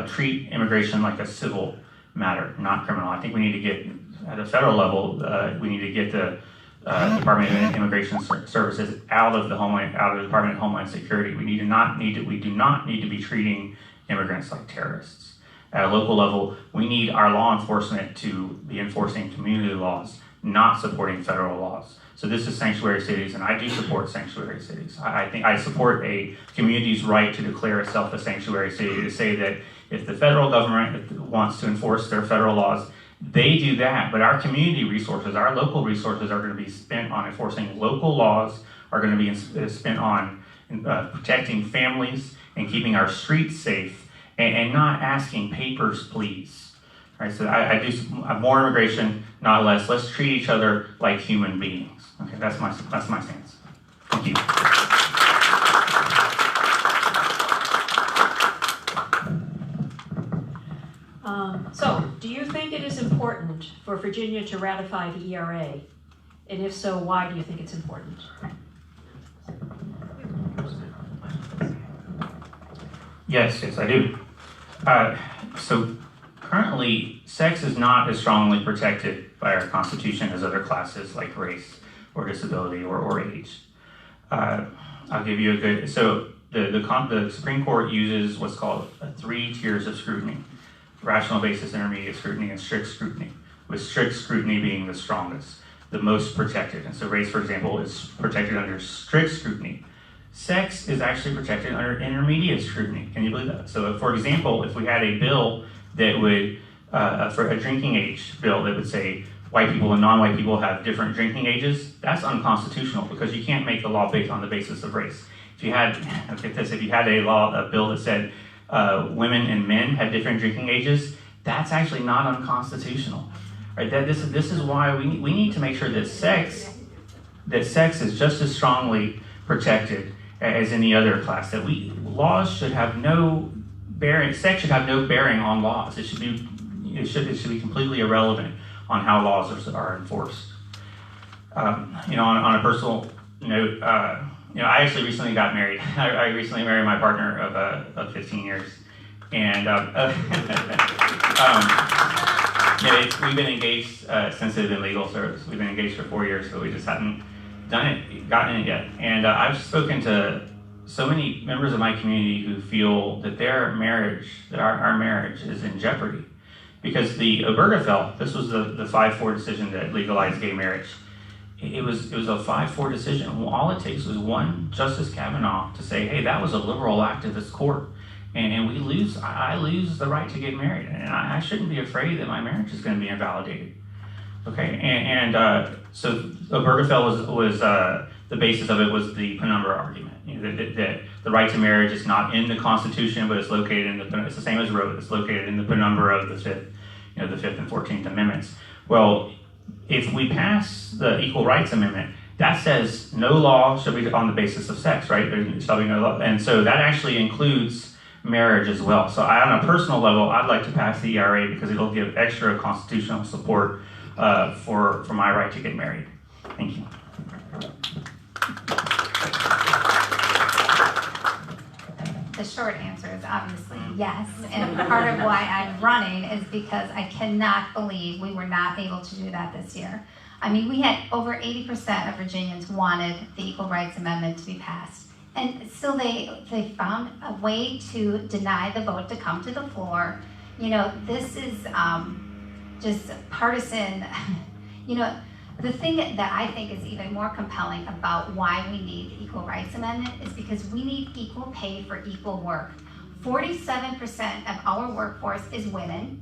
treat immigration like a civil matter, not criminal. I think we need to get, at a federal level, we need to get the Department of Immigration Services out of the Department of Homeland Security. We do not need to be treating immigrants like terrorists. At a local level, we need our law enforcement to be enforcing community laws, not supporting federal laws. So this is sanctuary cities, and I do support sanctuary cities. I think I support a community's right to declare itself a sanctuary city, to say that if the federal government wants to enforce their federal laws, they do that, but our community resources, our local resources are going to be spent on enforcing local laws, are going to be spent on protecting families and keeping our streets safe, and not asking papers, please. All right, so I do more immigration, not less. Let's treat each other like human beings. Okay, that's my stance. Thank you. So, do you think it is important for Virginia to ratify the ERA? And if so, why do you think it's important? Yes, I do. So currently, sex is not as strongly protected by our Constitution as other classes like race or disability or age. I'll give you a good, so the Supreme Court uses what's called 3 tiers of scrutiny: rational basis, intermediate scrutiny, and strict scrutiny, with strict scrutiny being the strongest, the most protected. And so race, for example, is protected under strict scrutiny. Sex is actually protected under intermediate scrutiny. Can you believe that? So for example, if we had a bill that would, for a drinking age bill that would say white people and non-white people have different drinking ages, that's unconstitutional because you can't make the law based on the basis of race. If you had, get this, if you had a bill that said women and men had different drinking ages, that's actually not unconstitutional. Right? This is why we need to make sure that sex is just as strongly protected as any other class. That laws should have no bearing. Sex should have no bearing on laws. It should be completely irrelevant on how laws are enforced. On a personal note, I actually recently got married. I recently married my partner of 15 years, and we've been engaged since it's been legal service. We've been engaged for 4 years, but we just hadn't gotten it yet. And I've spoken to so many members of my community who feel that their marriage, that our marriage is in jeopardy. Because the Obergefell, this was the 5-4 decision that legalized gay marriage. It was a 5-4 decision. Well, all it takes was one Justice Kavanaugh to say, hey, that was a liberal activist court. And I lose the right to get married. And I shouldn't be afraid that my marriage is going to be invalidated. Okay, so Obergefell was the basis of it was the penumbra argument. That the right to marriage is not in the Constitution, but it's located it's the same as Roe. It's located in the penumbra of the Fifth and 14th Amendments. Well, if we pass the Equal Rights Amendment, that says no law shall be on the basis of sex, right? There shall be no law, and so that actually includes marriage as well. So on a personal level, I'd like to pass the ERA because it'll give extra constitutional support for my right to get married. Thank you. The short answer is obviously yes, and part of why I'm running is because I cannot believe we were not able to do that this year. I mean, we had over 80% of Virginians wanted the Equal Rights Amendment to be passed, and still they found a way to deny the vote to come to the floor. This is just partisan. The thing that I think is even more compelling about why we need the Equal Rights Amendment is because we need equal pay for equal work. 47% of our workforce is women,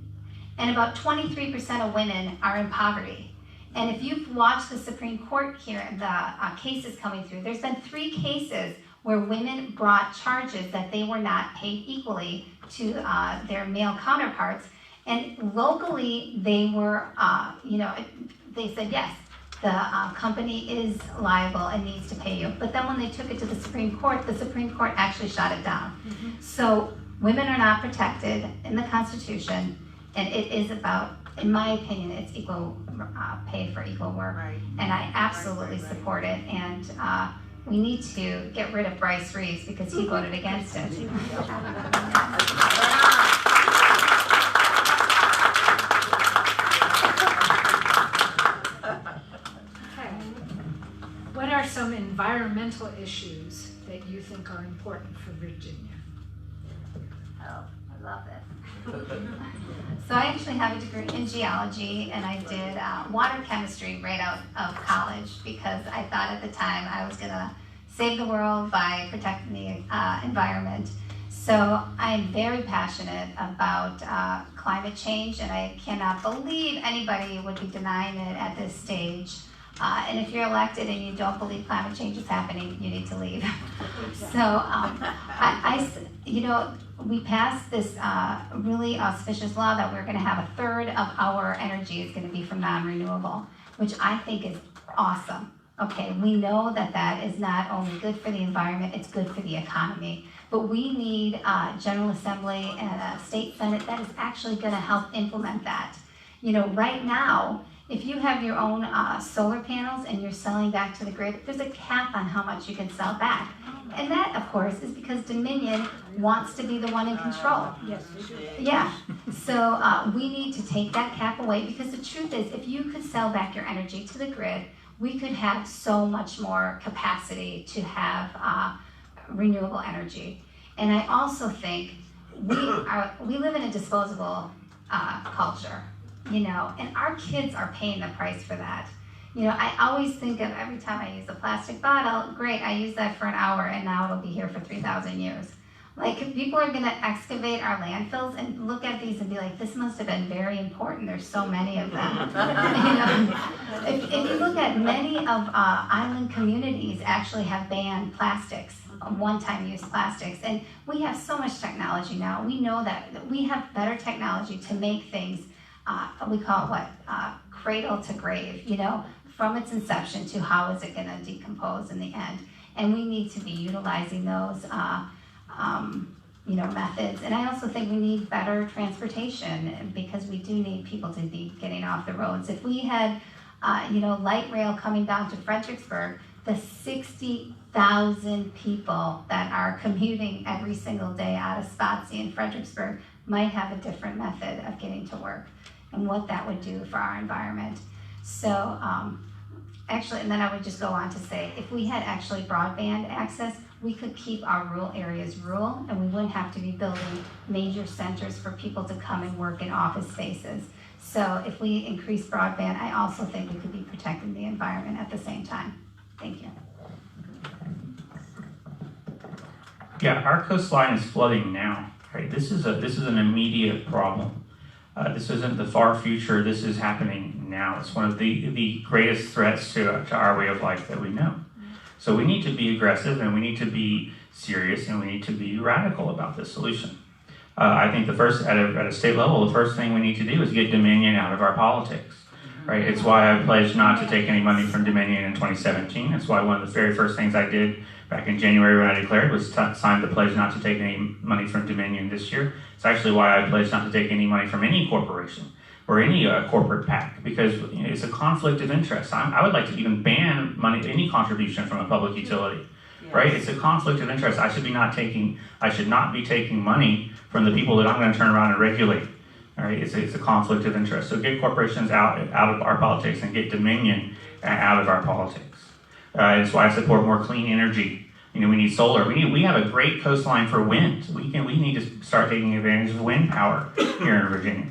and about 23% of women are in poverty. And if you've watched the Supreme Court here, the cases coming through, there's been 3 cases where women brought charges that they were not paid equally to their male counterparts. And locally, they were, they said, yes, the company is liable and needs to pay you. But then when they took it to the Supreme Court actually shot it down. Mm-hmm. So women are not protected in the Constitution, and it is about, in my opinion, it's equal pay for equal work. Right. And I absolutely support it. And we need to get rid of Bryce Reeves because he voted against it. What are some environmental issues that you think are important for Virginia? I love this. So I actually have a degree in geology, and I did water chemistry right out of college because I thought at the time I was gonna save the world by protecting the environment. So I'm very passionate about climate change, and I cannot believe anybody would be denying it at this stage. And if you're elected and you don't believe climate change is happening, you need to leave. So, we passed this really auspicious law that we're going to have a third of our energy is going to be from non-renewable, which I think is awesome. Okay, we know that that is not only good for the environment, it's good for the economy. But we need a General Assembly and a state Senate that is actually going to help implement that. You know, right now, if you have your own solar panels and you're selling back to the grid, there's a cap on how much you can sell back. And that, of course, is because Dominion wants to be the one in control. Yes, we do. Yeah, so we need to take that cap away because the truth is, if you could sell back your energy to the grid, we could have so much more capacity to have renewable energy. And I also think we live in a disposable culture, you know, and our kids are paying the price for that. You know, I always think of every time I use a plastic bottle, great, I use that for an hour and now it'll be here for 3,000 years. Like, people are gonna excavate our landfills and look at these and be like, this must have been very important, there's so many of them. You know, if you look at many of island communities actually have banned plastics, one-time use plastics, and we have so much technology now. We know that we have better technology to make things, we call it what, cradle to grave, you know, from its inception to how is it gonna decompose in the end. And we need to be utilizing those you know, methods. And I also think we need better transportation because we do need people to be getting off the roads. If we had, you know, light rail coming down to Fredericksburg, the 60,000 people that are commuting every single day out of Spotsy and Fredericksburg might have a different method of getting to work and what that would do for our environment. So actually, and then I would just go on to say, if we had actually broadband access, we could keep our rural areas rural and we wouldn't have to be building major centers for people to come and work in office spaces. So if we increase broadband, I also think we could be protecting the environment at the same time. Thank you. Yeah, our coastline is flooding now, right? This is an immediate problem. This isn't the far future, this is happening now. It's one of the greatest threats to our way of life that we know. So we need to be aggressive and we need to be serious and we need to be radical about this solution. I think the first, at a state level, the first thing we need to do is get Dominion out of our politics, right? It's why I pledged not to take any money from Dominion in 2017. It's why one of the very first things I did back in January when I declared was sign the pledge not to take any money from Dominion this year. It's actually why I pledged not to take any money from any corporation or any corporate PAC, because it's a conflict of interest. I would like to even ban any contribution from a public utility, right? It's a conflict of interest. I should not be taking money from the people that I'm going to turn around and regulate. All right, it's a conflict of interest. So get corporations out of our politics and get Dominion out of our politics. It's why I support more clean energy. You know, we need solar. We have a great coastline for wind. We need to start taking advantage of wind power here in Virginia.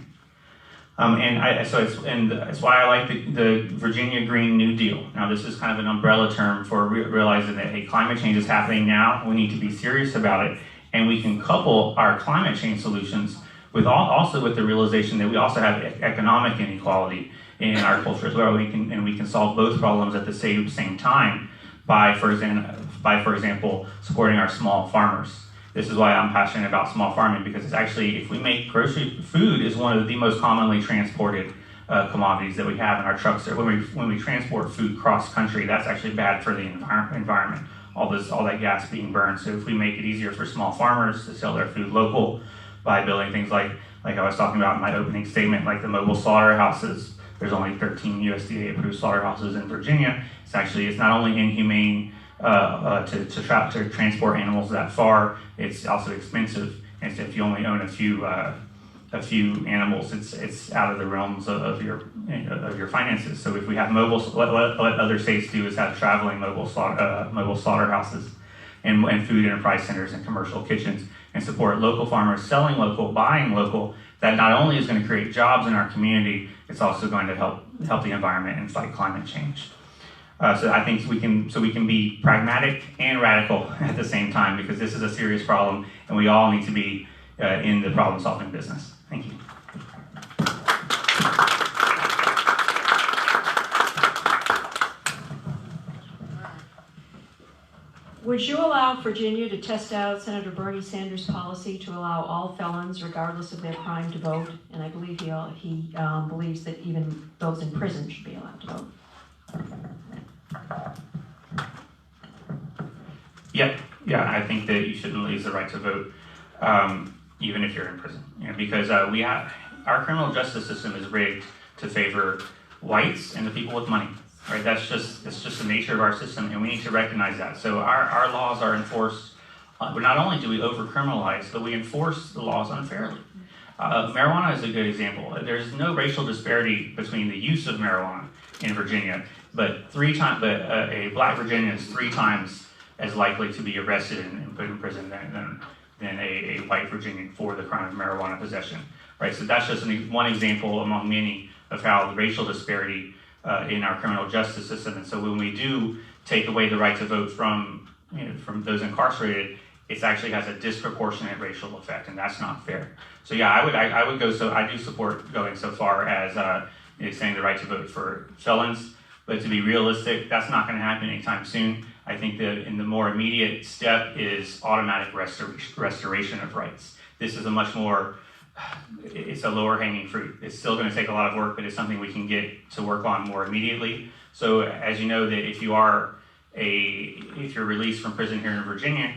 It's why I like the Virginia Green New Deal. Now, this is kind of an umbrella term for realizing that, hey, climate change is happening now. We need to be serious about it, and we can couple our climate change solutions with also with the realization that we also have economic inequality in our culture as well. We can solve both problems at the same time by, for example, supporting our small farmers. This is why I'm passionate about small farming, because it's actually, if we make food is one of the most commonly transported commodities that we have in our trucks. When we transport food cross country, that's actually bad for the environment. All that gas being burned. So if we make it easier for small farmers to sell their food local by building things like I was talking about in my opening statement, like the mobile slaughterhouses. There's only 13 USDA approved slaughterhouses in Virginia. It's not only inhumane to transport animals that far, it's also expensive. And so if you only own a few animals, it's out of the realms of your finances. So if we have what other states do is have traveling mobile slaughterhouses. and food enterprise centers and commercial kitchens, and support local farmers selling local, buying local. That not only is going to create jobs in our community, it's also going to help the environment and fight climate change. So I think we can be pragmatic and radical at the same time, because this is a serious problem and we all need to be in the problem solving business. Thank you. Would you allow Virginia to test out Senator Bernie Sanders' policy to allow all felons, regardless of their crime, to vote? And I believe he believes that even those in prison should be allowed to vote. Yeah, I think that you shouldn't lose the right to vote, even if you're in prison. Because our criminal justice system is rigged to favor whites and the people with money. Right? It's just the nature of our system, and we need to recognize that. So our laws are enforced. Not only do we over-criminalize, but we enforce the laws unfairly. Marijuana is a good example. There's no racial disparity between the use of marijuana in Virginia, but a black Virginian is 3 times as likely to be arrested and put in prison than a white Virginian for the crime of marijuana possession. Right? So that's just one example among many of how the racial disparity in our criminal justice system. And so when we do take away the right to vote from those incarcerated, it actually has a disproportionate racial effect, and that's not fair. So yeah, I do support going so far as extending the right to vote for felons, but to be realistic, that's not going to happen anytime soon. I think that in the more immediate step is automatic restoration of rights. This is it's a lower hanging fruit. It's still going to take a lot of work, but it's something we can get to work on more immediately. So as you know, that if you're released from prison here in Virginia,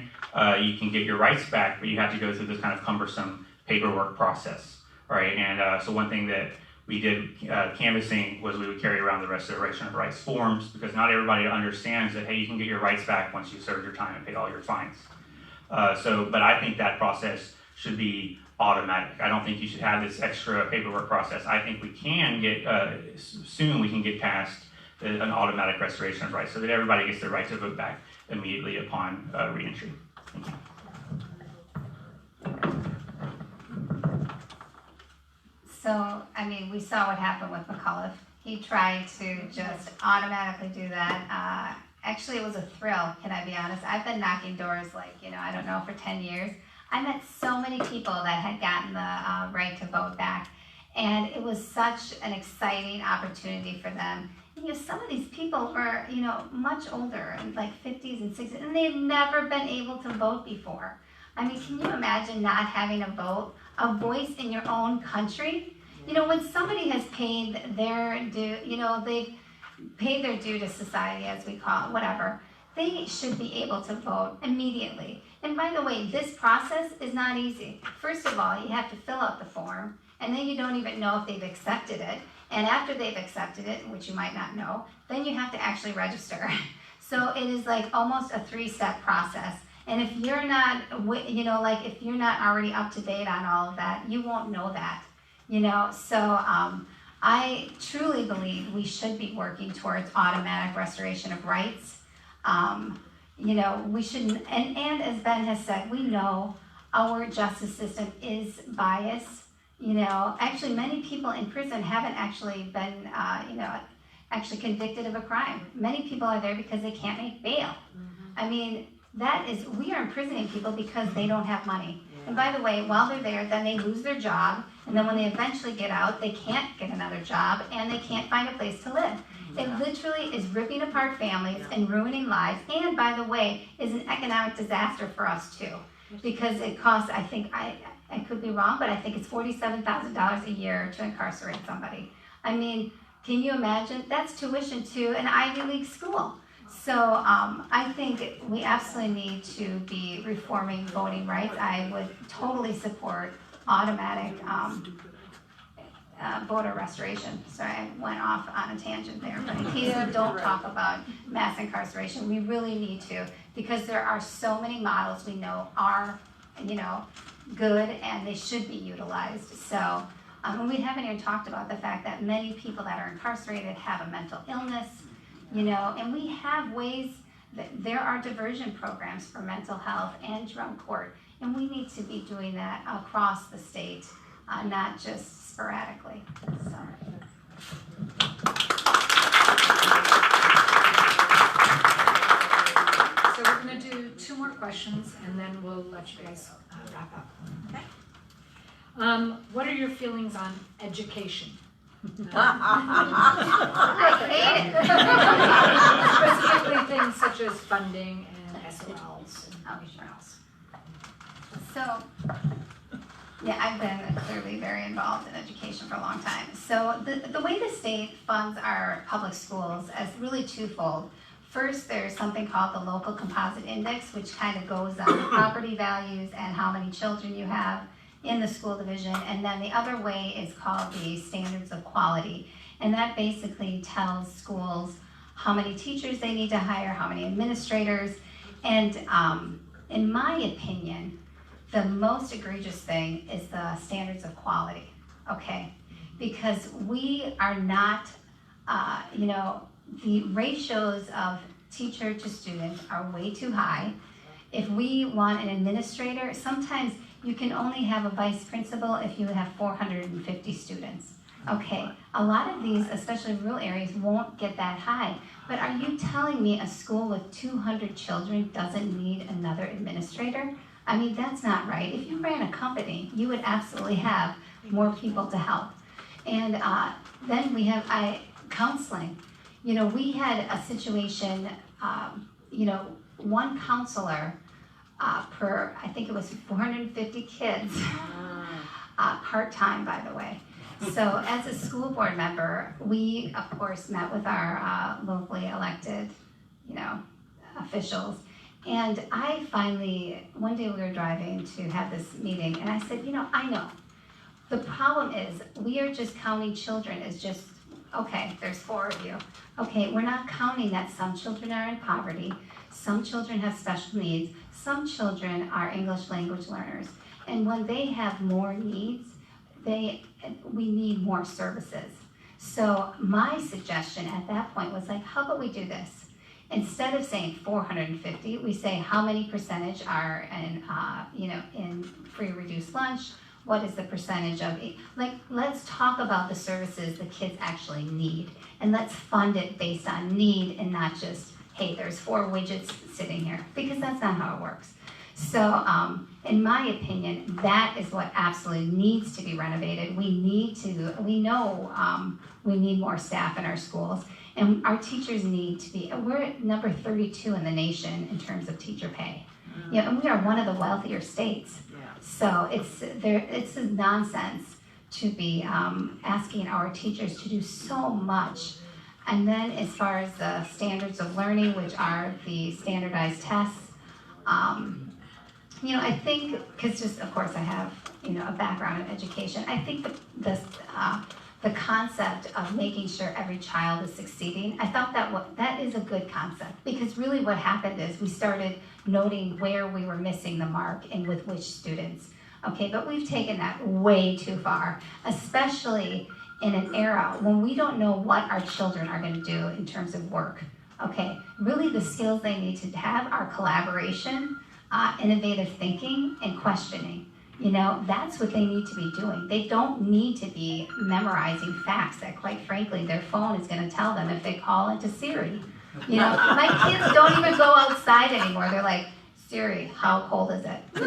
you can get your rights back, but you have to go through this kind of cumbersome paperwork process, right? And so one thing that we did canvassing was we would carry around the restoration of rights forms, because not everybody understands that, hey, you can get your rights back once you served your time and paid all your fines. But I think that process should be automatic. I don't think you should have this extra paperwork process. I think we can get past an automatic restoration of rights so that everybody gets their right to vote back immediately upon reentry. Thank you. So, we saw what happened with McAuliffe. He tried to just automatically do that. Actually, it was a thrill, can I be honest? I've been knocking doors I don't know, for 10 years. I met so many people that had gotten the right to vote back, and it was such an exciting opportunity for them. Some of these people were, much older, like 50s and 60s, and they had never been able to vote before. Can you imagine not having a voice in your own country? When somebody has paid their due, they've paid their due to society, as we call it, whatever, they should be able to vote immediately. And by the way, this process is not easy. First of all, you have to fill out the form, and then you don't even know if they've accepted it. And after they've accepted it, which you might not know, then you have to actually register. So it is like almost a 3-step process. And if you're not, if you're not already up to date on all of that, you won't know that. So I truly believe we should be working towards automatic restoration of rights. We shouldn't, and as Ben has said, we know our justice system is biased. Actually many people in prison haven't actually been, actually convicted of a crime. Many people are there because they can't make bail. We are imprisoning people because they don't have money. And by the way, while they're there, then they lose their job, and then when they eventually get out, they can't get another job, and they can't find a place to live. It literally is ripping apart families and ruining lives, and by the way, is an economic disaster for us too. Because it costs, I think, I could be wrong, but I think it's $47,000 a year to incarcerate somebody. Can you imagine? That's tuition to an Ivy League school. So I think we absolutely need to be reforming voting rights. I would totally support automatic voter restoration. Sorry, I went off on a tangent there, but here don't talk about mass incarceration. We really need to, because there are so many models we know are, good, and they should be utilized. So we haven't even talked about the fact that many people that are incarcerated have a mental illness, and we have ways There are diversion programs for mental health and drum court, and we need to be doing that across the state, not just sporadically. So. So we're gonna do 2 more questions and then we'll let you guys wrap up, okay? What are your feelings on education? I hate Specifically things such as funding and SOLs and everything else. So, yeah, I've been clearly very involved in education for a long time. So the way the state funds our public schools is really twofold. First, there's something called the local composite index, which kind of goes on property values and how many children you have in the school division. And then the other way is called the standards of quality. And that basically tells schools how many teachers they need to hire, how many administrators. And in my opinion, the most egregious thing is the standards of quality, okay? Because we are not, the ratios of teacher to student are way too high. If we want an administrator, sometimes you can only have a vice principal if you have 450 students. Okay, a lot of these, especially in rural areas, won't get that high. But are you telling me a school with 200 children doesn't need another administrator? I mean, that's not right. If you ran a company, you would absolutely have more people to help. And then we have counseling. We had a situation, one counselor per, I think it was 450 kids, part-time, by the way. So as a school board member, we, of course, met with our locally elected, officials. And I finally, one day we were driving to have this meeting, and I said, I know. The problem is we are just counting children as just, okay, there's 4 of you. Okay, we're not counting that some children are in poverty, some children have special needs, some children are English language learners. And when they have more needs, we need more services. So my suggestion at that point was like, how about we do this? Instead of saying 450, we say how many percentage are in free reduced lunch. What is the percentage of, let's talk about the services the kids actually need. And let's fund it based on need and not just, hey, there's 4 widgets sitting here, because that's not how it works. So in my opinion, that is what absolutely needs to be renovated. We know we need more staff in our schools. And our teachers need to be, we're at number 32 in the nation in terms of teacher pay. And we are one of the wealthier states. So it's a nonsense to be asking our teachers to do so much. And then as far as the standards of learning, which are the standardized tests, I think, because just, of course, I have, a background in education, I think the concept of making sure every child is succeeding, I thought that is a good concept, because really what happened is we started noting where we were missing the mark and with which students. Okay, but we've taken that way too far, especially in an era when we don't know what our children are going to do in terms of work. Okay, really the skills they need to have are collaboration, innovative thinking, and questioning. That's what they need to be doing. They don't need to be memorizing facts that, quite frankly, their phone is going to tell them if they call into Siri. My kids don't even go outside anymore. They're like, Siri, how cold is it? So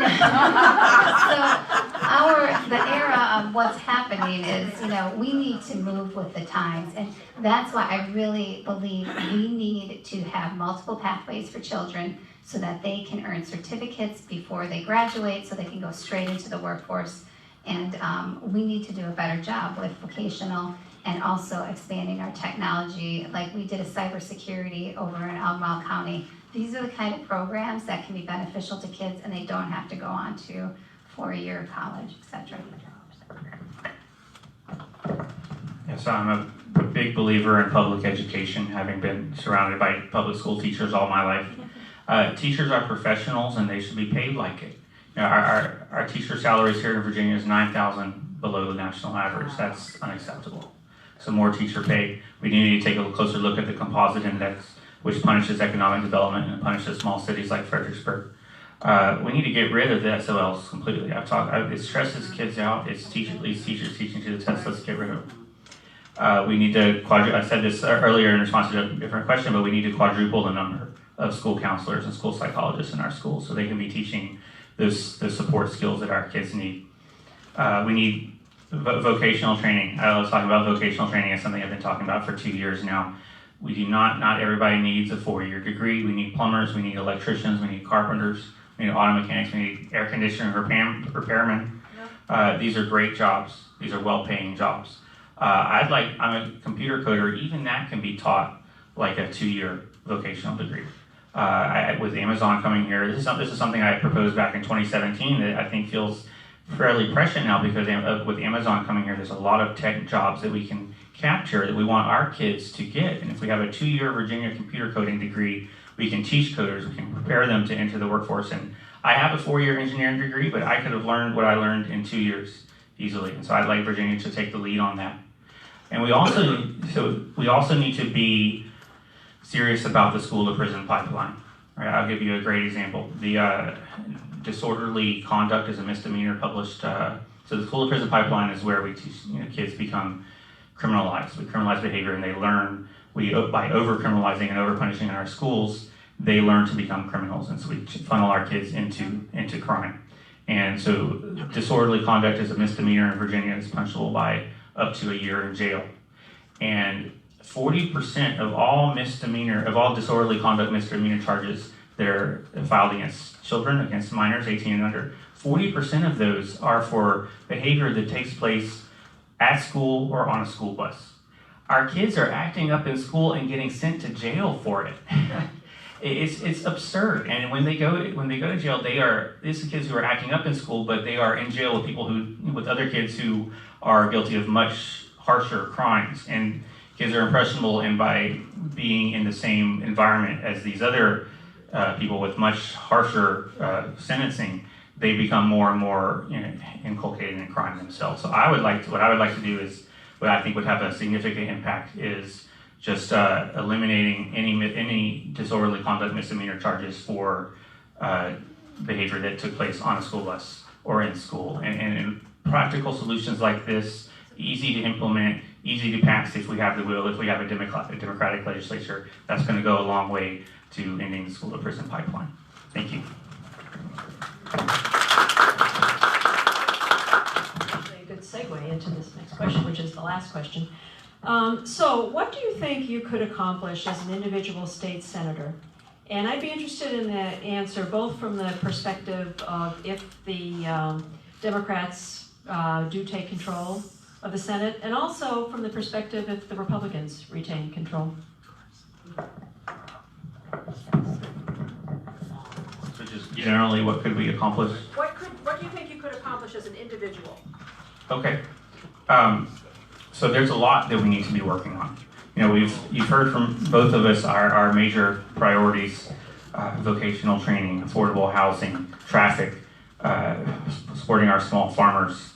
the era of what's happening is, we need to move with the times. And that's why I really believe we need to have multiple pathways for children so that they can earn certificates before they graduate, so they can go straight into the workforce. And we need to do a better job with vocational and also expanding our technology. Like we did a cybersecurity over in Albemarle County. These are the kind of programs that can be beneficial to kids, and they don't have to go on to 4-year college, etc. Yes, I'm a big believer in public education, having been surrounded by public school teachers all my life. Teachers are professionals, and they should be paid like it. Our teacher salaries here in Virginia is $9,000 below the national average. That's unacceptable. So more teacher pay. We need to take a closer look at the composite index which punishes economic development and punishes small cities like Fredericksburg. We need to get rid of the SOLs completely. It stresses kids out. It leads teachers teaching to the test. Let's get rid of them. We need to I said this earlier in response to a different question, but we need to quadruple the number of school counselors and school psychologists in our schools so they can be teaching the support skills that our kids need. We need vocational training. I was talking about vocational training as something I've been talking about for 2 years now. We do not everybody needs a 4-year degree. We need plumbers, we need electricians, we need carpenters, we need auto mechanics, we need air conditioner repairmen. These are great jobs. These are well-paying jobs. I'm a computer coder. Even that can be taught like a 2-year vocational degree. With Amazon coming here, this is something I proposed back in 2017 that I think feels fairly prescient now because with Amazon coming here, there's a lot of tech jobs that we can capture that we want our kids to get. And if we have a 2-year Virginia computer coding degree, we can teach coders, we can prepare them to enter the workforce. And I have a 4-year engineering degree, but I could have learned what I learned in 2 years easily. And so I'd like Virginia to take the lead on that. And we also need to be serious about the school to prison pipeline. Right? I'll give you a great example. The disorderly conduct is a misdemeanor published. So the school to prison pipeline is where we teach kids become criminalized. We criminalize behavior and they learn. By over-criminalizing and over-punishing in our schools, they learn to become criminals. And so we funnel our kids into crime. And so disorderly conduct is a misdemeanor in Virginia. It's punishable by up to a year in jail. And 40% of all disorderly conduct misdemeanor charges that are filed against children, against minors 18 and under, 40% of those are for behavior that takes place at school or on a school bus. Our kids are acting up in school and getting sent to jail for it. It's absurd. And when they go to jail, these are kids who are acting up in school, but they are in jail with other kids who are guilty of much harsher crimes. And kids are impressionable, and by being in the same environment as these other people with much harsher sentencing, they become more and more inculcated in crime themselves. So what I would like to do is, what I think would have a significant impact is just eliminating any disorderly conduct misdemeanor charges for behavior that took place on a school bus or in school. And practical solutions like this, easy to implement, easy to pass if we have the will, if we have a democratic legislature, that's going to go a long way to ending the school to prison pipeline. Thank you. A good segue into this next question, which is the last question. So what do you think you could accomplish as an individual state senator? And I'd be interested in the answer both from the perspective of if the Democrats do take control of the Senate, and also from the perspective if the Republicans retain control. So just generally, what could we accomplish? What do you think you could accomplish as an individual? Okay. So there's a lot that we need to be working on. You've heard from both of us our major priorities: vocational training, affordable housing, traffic, supporting our small farmers,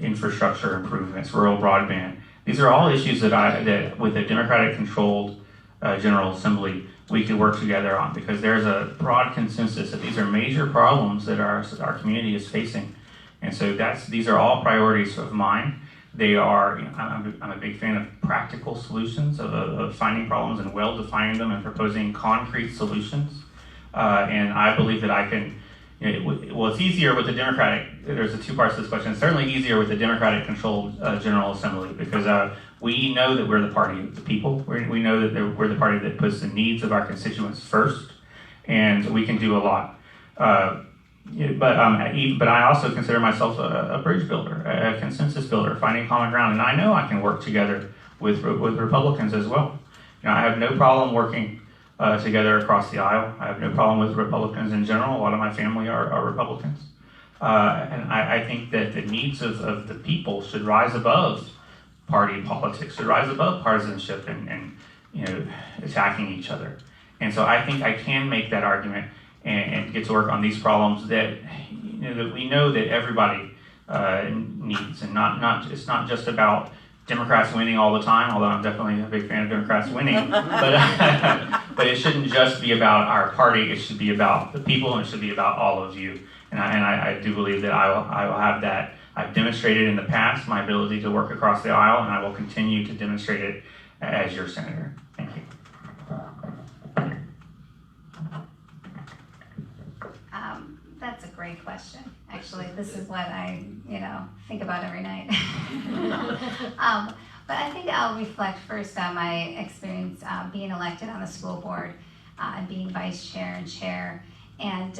infrastructure improvements, rural broadband. These are all issues that with a Democratic-controlled General Assembly, we could work together on, because there's a broad consensus that these are major problems that our community is facing. And so these are all priorities of mine. They are, I'm a big fan of practical solutions, of finding problems and well-defining them and proposing concrete solutions. And I believe that I can, it's easier with the Democratic, there's two parts to this question. It's certainly easier with the Democratic-controlled General Assembly, because we know that we're the party of the people. We know that we're the party that puts the needs of our constituents first, and we can do a lot. But I also consider myself a bridge builder, a consensus builder, finding common ground, and I know I can work together with Republicans as well. I have no problem working together across the aisle. I have no problem with Republicans in general. A lot of my family are Republicans, and I think that the needs of the people should rise above party politics, should rise above partisanship and attacking each other. And so I think I can make that argument and get to work on these problems that that we know that everybody needs, and it's not just about Democrats winning all the time, although I'm definitely a big fan of Democrats winning. But it shouldn't just be about our party. It should be about the people, and it should be about all of you. And I do believe that I will have that. I've demonstrated in the past my ability to work across the aisle, and I will continue to demonstrate it as your senator. Thank you. That's a great question. Actually, this is what I, think about every night. But I think I'll reflect first on my experience being elected on the school board and being vice chair and chair. And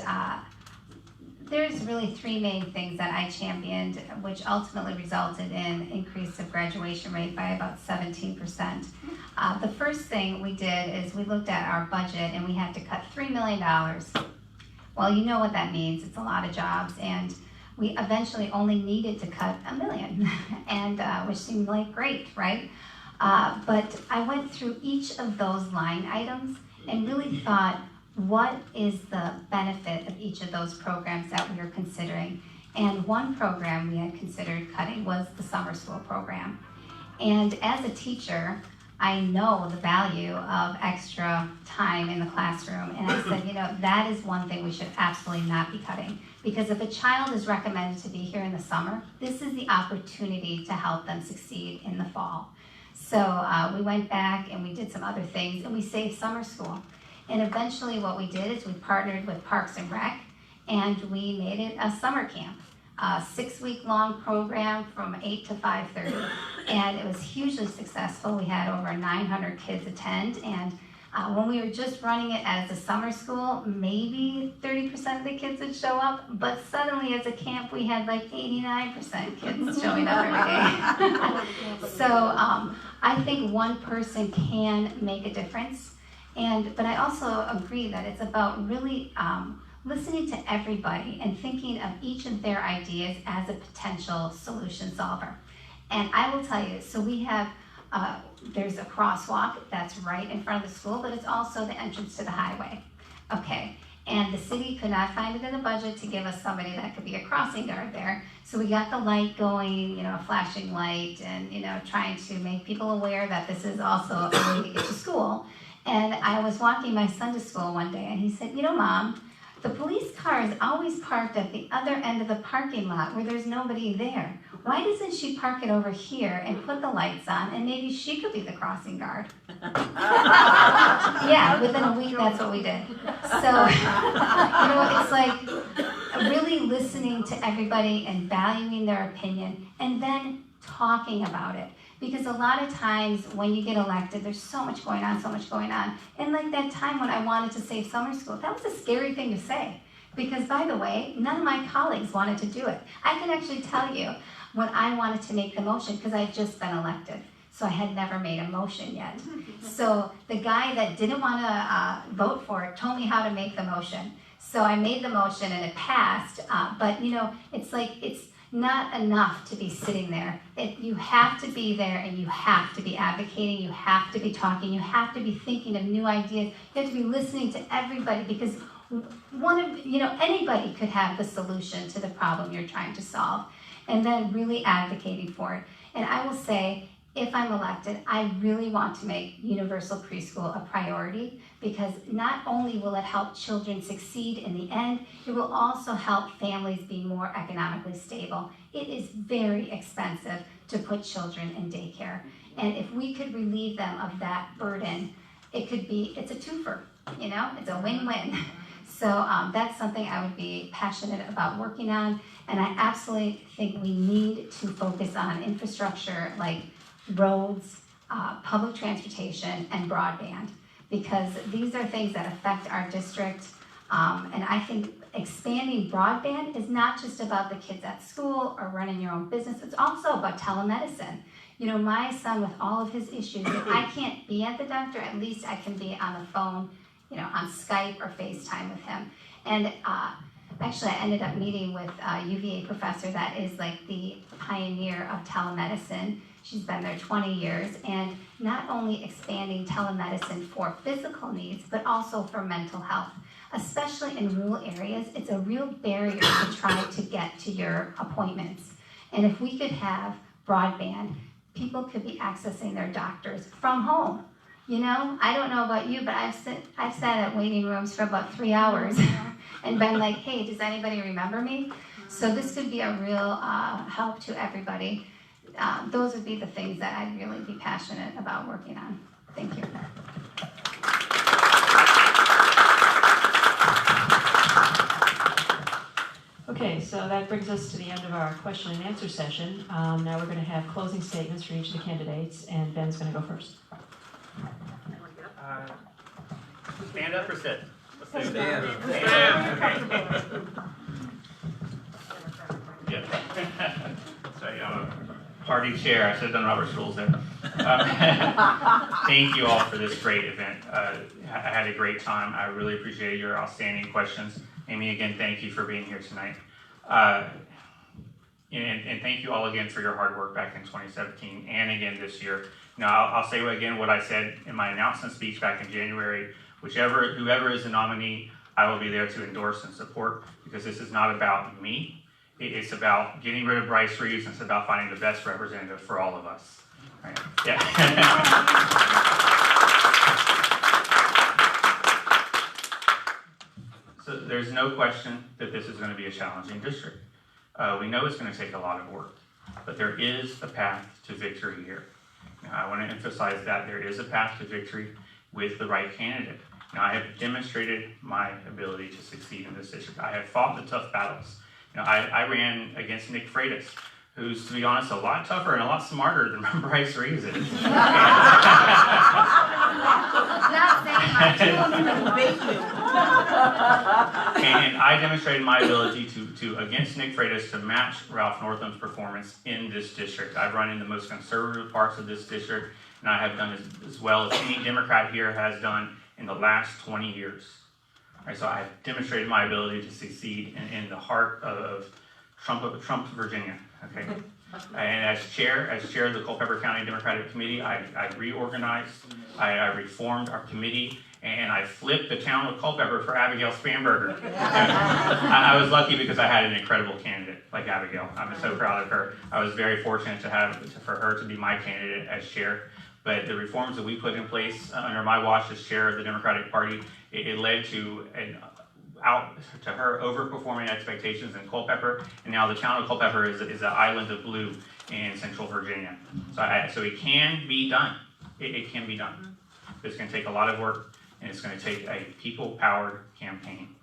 there's really three main things that I championed, which ultimately resulted in increase of graduation rate by about 17%. The first thing we did is we looked at our budget and we had to cut $3 million. Well, you know what that means. It's a lot of jobs, and we eventually only needed to cut $1 million, and which seemed like great, right? But I went through each of those line items and really thought, what is the benefit of each of those programs that we were considering? And one program we had considered cutting was the summer school program. And as a teacher, I know the value of extra time in the classroom. And I said, that is one thing we should absolutely not be cutting. Because if a child is recommended to be here in the summer, this is the opportunity to help them succeed in the fall. So we went back and we did some other things, and we saved summer school. And eventually what we did is we partnered with Parks and Rec, and we made it a summer camp. A 6-week-long program from 8 to 5:30, and it was hugely successful. We had over 900 kids attend, and when we were just running it as a summer school, maybe 30% of the kids would show up, but suddenly as a camp, we had like 89% kids showing up every day. So I think one person can make a difference, but I also agree that it's about really listening to everybody and thinking of each of their ideas as a potential solution solver. And I will tell you, so we have, there's a crosswalk that's right in front of the school, but it's also the entrance to the highway. Okay, and the city could not find it in the budget to give us somebody that could be a crossing guard there. So we got the light going, a flashing light, and trying to make people aware that this is also a way to get to school. And I was walking my son to school one day, and he said, Mom, the police car is always parked at the other end of the parking lot where there's nobody there. Why doesn't she park it over here and put the lights on, and maybe she could be the crossing guard? Yeah, within a week, that's what we did. So, it's like really listening to everybody and valuing their opinion, and then talking about it. Because a lot of times when you get elected, there's so much going on. And like that time when I wanted to save summer school, that was a scary thing to say. Because by the way, none of my colleagues wanted to do it. I can actually tell you when I wanted to make the motion, because I had just been elected. So I had never made a motion yet. So the guy that didn't want to vote for it told me how to make the motion. So I made the motion and it passed. But it's like, it's not enough to be sitting there. You have to be there, and you have to be advocating, you have to be talking, you have to be thinking of new ideas, you have to be listening to everybody, because anybody could have the solution to the problem you're trying to solve, and then really advocating for it. And I will say, if I'm elected, I really want to make universal preschool a priority, because not only will it help children succeed in the end, it will also help families be more economically stable. It is very expensive to put children in daycare. And if we could relieve them of that burden, it's a twofer, it's a win-win. So that's something I would be passionate about working on. And I absolutely think we need to focus on infrastructure like roads, public transportation, and broadband, because these are things that affect our district. And I think expanding broadband is not just about the kids at school or running your own business, it's also about telemedicine. My son, with all of his issues, if I can't be at the doctor, at least I can be on the phone, on Skype or FaceTime with him. And actually, I ended up meeting with a UVA professor that is like the pioneer of telemedicine. She's been there 20 years, and not only expanding telemedicine for physical needs, but also for mental health. Especially in rural areas, it's a real barrier to try to get to your appointments. And if we could have broadband, people could be accessing their doctors from home. You know, I don't know about you, but I've sat at waiting rooms for about 3 hours and been like, hey, does anybody remember me? So this could be a real help to everybody. Those would be the things that I'd really be passionate about working on. Thank you. Okay, so that brings us to the end of our question and answer session. Now we're going to have closing statements for each of the candidates, and Ben's going to go first. Stand up or sit? Let's do Stand. Yeah. Sorry, I'm a party chair. I should have done Robert's rules there. Thank you all for this great event. I had a great time. I really appreciate your outstanding questions. Amy, again, thank you for being here tonight. And thank you all again for your hard work back in 2017 and again this year. Now, I'll say again what I said in my announcement speech back in January. Whoever is the nominee, I will be there to endorse and support, because this is not about me. It's about getting rid of Bryce Reeves, and it's about finding the best representative for all of us. Right? Yeah. So there's no question that this is going to be a challenging district. We know it's going to take a lot of work, but there is a path to victory here. Now, I want to emphasize that there is a path to victory with the right candidate. Now, I have demonstrated my ability to succeed in this district. I have fought the tough battles. You know, I ran against Nick Freitas, who's, to be honest, a lot tougher and a lot smarter than Bryce Reeves is. Not saying much. And I demonstrated my ability to against Nick Freitas, to match Ralph Northam's performance in this district. I've run in the most conservative parts of this district, and I have done as well as any Democrat here has done in the last 20 years. Right, so I have demonstrated my ability to succeed in the heart of Trump, Virginia. Okay. And as chair of the Culpeper County Democratic Committee, I reorganized, I reformed our committee, and I flipped the town of Culpeper for Abigail Spanberger. I was lucky because I had an incredible candidate like Abigail. I'm so proud of her. I was very fortunate for her to be my candidate as chair. But the reforms that we put in place under my watch as chair of the Democratic Party, it led to her overperforming expectations in Culpeper, and now the town of Culpeper is an island of blue in Central Virginia. So it can be done. It can be done. It's going to take a lot of work, and it's going to take a people-powered campaign.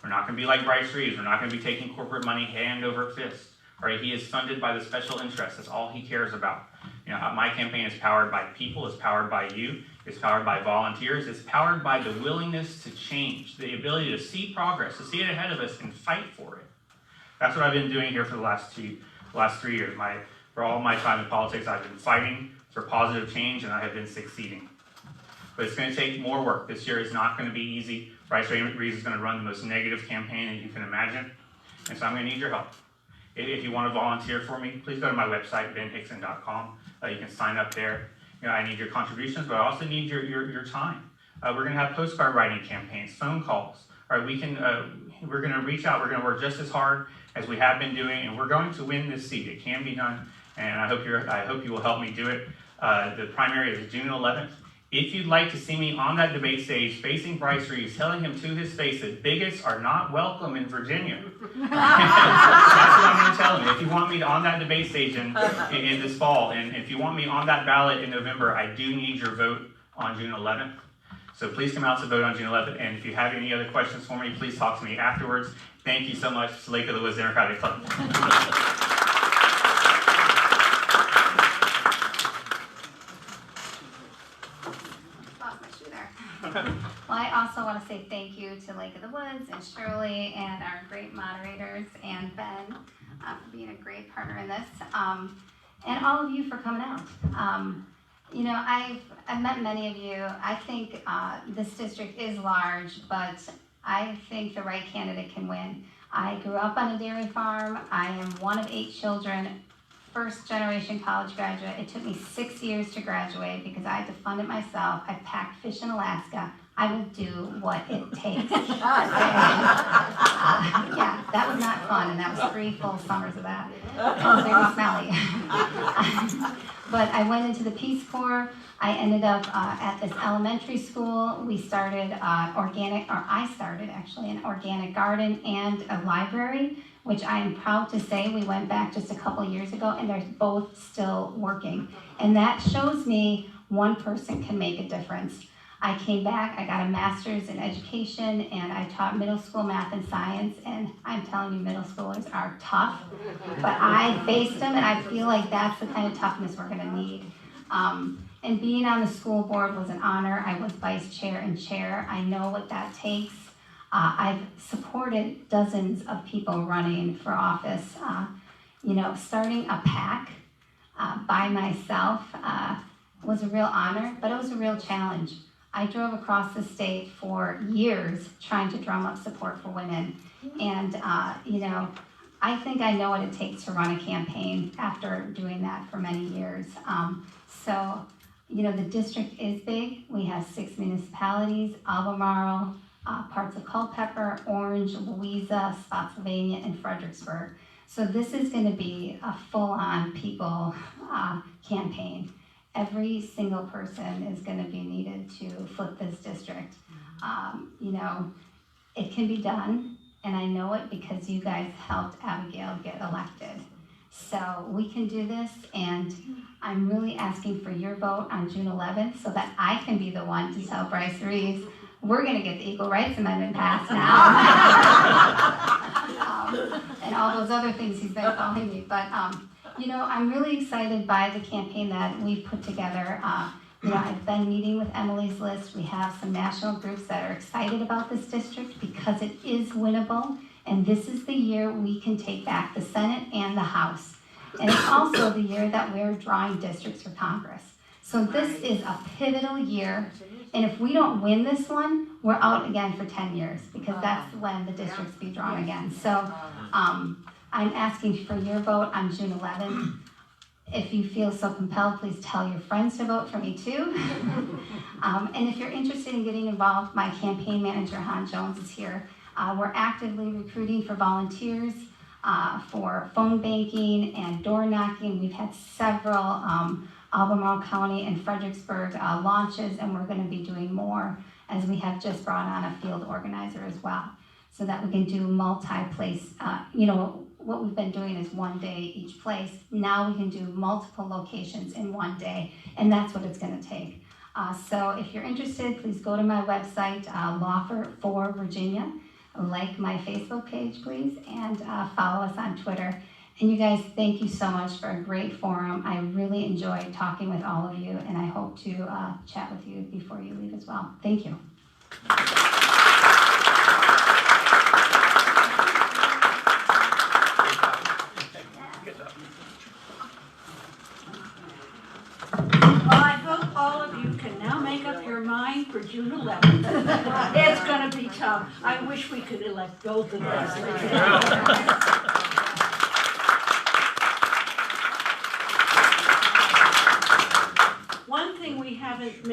We're not going to be like Bryce Reeves. We're not going to be taking corporate money hand over fist. Right? He is funded by the special interests. That's all he cares about. You know, my campaign is powered by people. It's powered by you. It's powered by volunteers. It's powered by the willingness to change, the ability to see progress, to see it ahead of us and fight for it. That's what I've been doing here for the last 3 years. For all my time in politics, I've been fighting for positive change, and I have been succeeding. But it's going to take more work. This year is not going to be easy. Bryce Reeves is going to run the most negative campaign that you can imagine, and so I'm going to need your help. If you want to volunteer for me, please go to my website, benhixon.com. You can sign up there. You know, I need your contributions, but I also need your time. We're going to have postcard writing campaigns, phone calls. All right, we're going to reach out. We're going to work just as hard as we have been doing, and we're going to win this seat. It can be done, and I hope you will help me do it. The primary is June 11th. If you'd like to see me on that debate stage facing Bryce Reeves, telling him to his face that bigots are not welcome in Virginia, that's what I'm going to tell him. If you want me on that debate stage in this fall, and if you want me on that ballot in November, I do need your vote on June 11th. So please come out to vote on June 11th, and if you have any other questions for me, please talk to me afterwards. Thank you so much. It's Lake of the Woods Democratic Club. Well, I also want to say thank you to Lake of the Woods and Shirley and our great moderators and Ben for being a great partner in this, and all of you for coming out. You know, I've met many of you. I think this district is large, but I think the right candidate can win. I grew up on a dairy farm. I am one of 8 children, first generation college graduate. It took me 6 years to graduate because I had to fund it myself. I packed fish in Alaska. I will do what it takes. Yeah. That was not fun, and that was 3 full summers of that. It was very smelly. But I went into the Peace Corps. I ended up at this elementary school. We started I started actually an organic garden and a library, which I am proud to say we went back just a couple years ago, and they're both still working. And that shows me one person can make a difference. I came back, I got a master's in education, and I taught middle school math and science, and I'm telling you, middle schoolers are tough, but I faced them, and I feel like that's the kind of toughness we're gonna need. And being on the school board was an honor. I was vice chair and chair. I know what that takes. I've supported dozens of people running for office. Starting a PAC by myself was a real honor, but it was a real challenge. I drove across the state for years trying to drum up support for women. And, I think I know what it takes to run a campaign after doing that for many years. The district is big. We have 6 municipalities, Albemarle, parts of Culpeper, Orange, Louisa, Spotsylvania, and Fredericksburg. So this is going to be a full-on people campaign. Every single person is going to be needed to flip this district. It can be done, and I know it because you guys helped Abigail get elected. So we can do this, and I'm really asking for your vote on June 11th so that I can be the one to tell Bryce Reeves, we're going to get the Equal Rights Amendment passed now. And all those other things he's been calling me. But, I'm really excited by the campaign that we've put together. I've been meeting with Emily's List. We have some national groups that are excited about this district because it is winnable. And this is the year we can take back the Senate and the House. And it's also the year that we're drawing districts for Congress. So this is a pivotal year. And if we don't win this one, we're out again for 10 years because that's when the districts be drawn again. So I'm asking for your vote on June 11th. If you feel so compelled, please tell your friends to vote for me too. And if you're interested in getting involved, my campaign manager, Han Jones, is here. We're actively recruiting for volunteers for phone banking and door knocking. We've had several Albemarle County and Fredericksburg launches, and we're going to be doing more as we have just brought on a field organizer as well, so that we can do multi-place. What we've been doing is one day each place. Now we can do multiple locations in one day, and that's what it's going to take. So if you're interested, please go to my website, Laufer for Virginia. Like my Facebook page, please, and follow us on Twitter. And you guys, thank you so much for a great forum. I really enjoyed talking with all of you, and I hope to chat with you before you leave as well. Thank you. I hope all of you can now make up your mind for June 11th. It's going to be tough. I wish we could elect both of us. One thing we haven't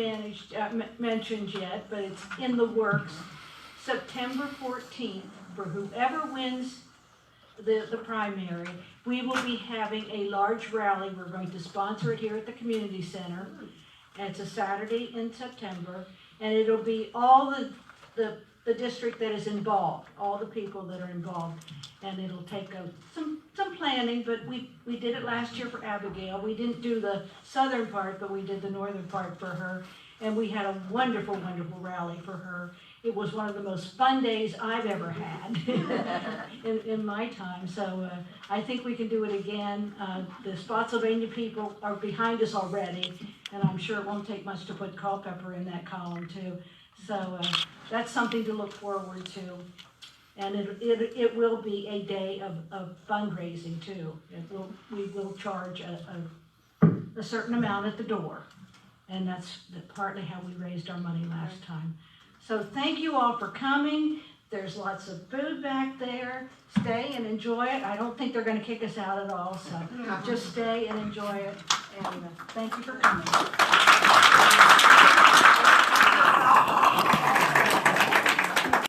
mentioned yet, but it's in the works, September 14th, for whoever wins the primary, we will be having a large rally. We're going to sponsor it here at the community center. And it's a Saturday in September, and it'll be all the district that is involved, all the people that are involved. And it'll take some planning, but we did it last year for Abigail. We didn't do the southern part, but we did the northern part for her. And we had a wonderful, wonderful rally for her. It was one of the most fun days I've ever had in my time. So I think we can do it again. The Spotsylvania people are behind us already, and I'm sure it won't take much to put Culpeper in that column too. So that's something to look forward to. And it will be a day of fundraising too. We will charge a certain amount at the door. And that's partly how we raised our money last time. So thank you all for coming. There's lots of food back there. Stay and enjoy it. I don't think they're going to kick us out at all, so just stay and enjoy it. And thank you for coming.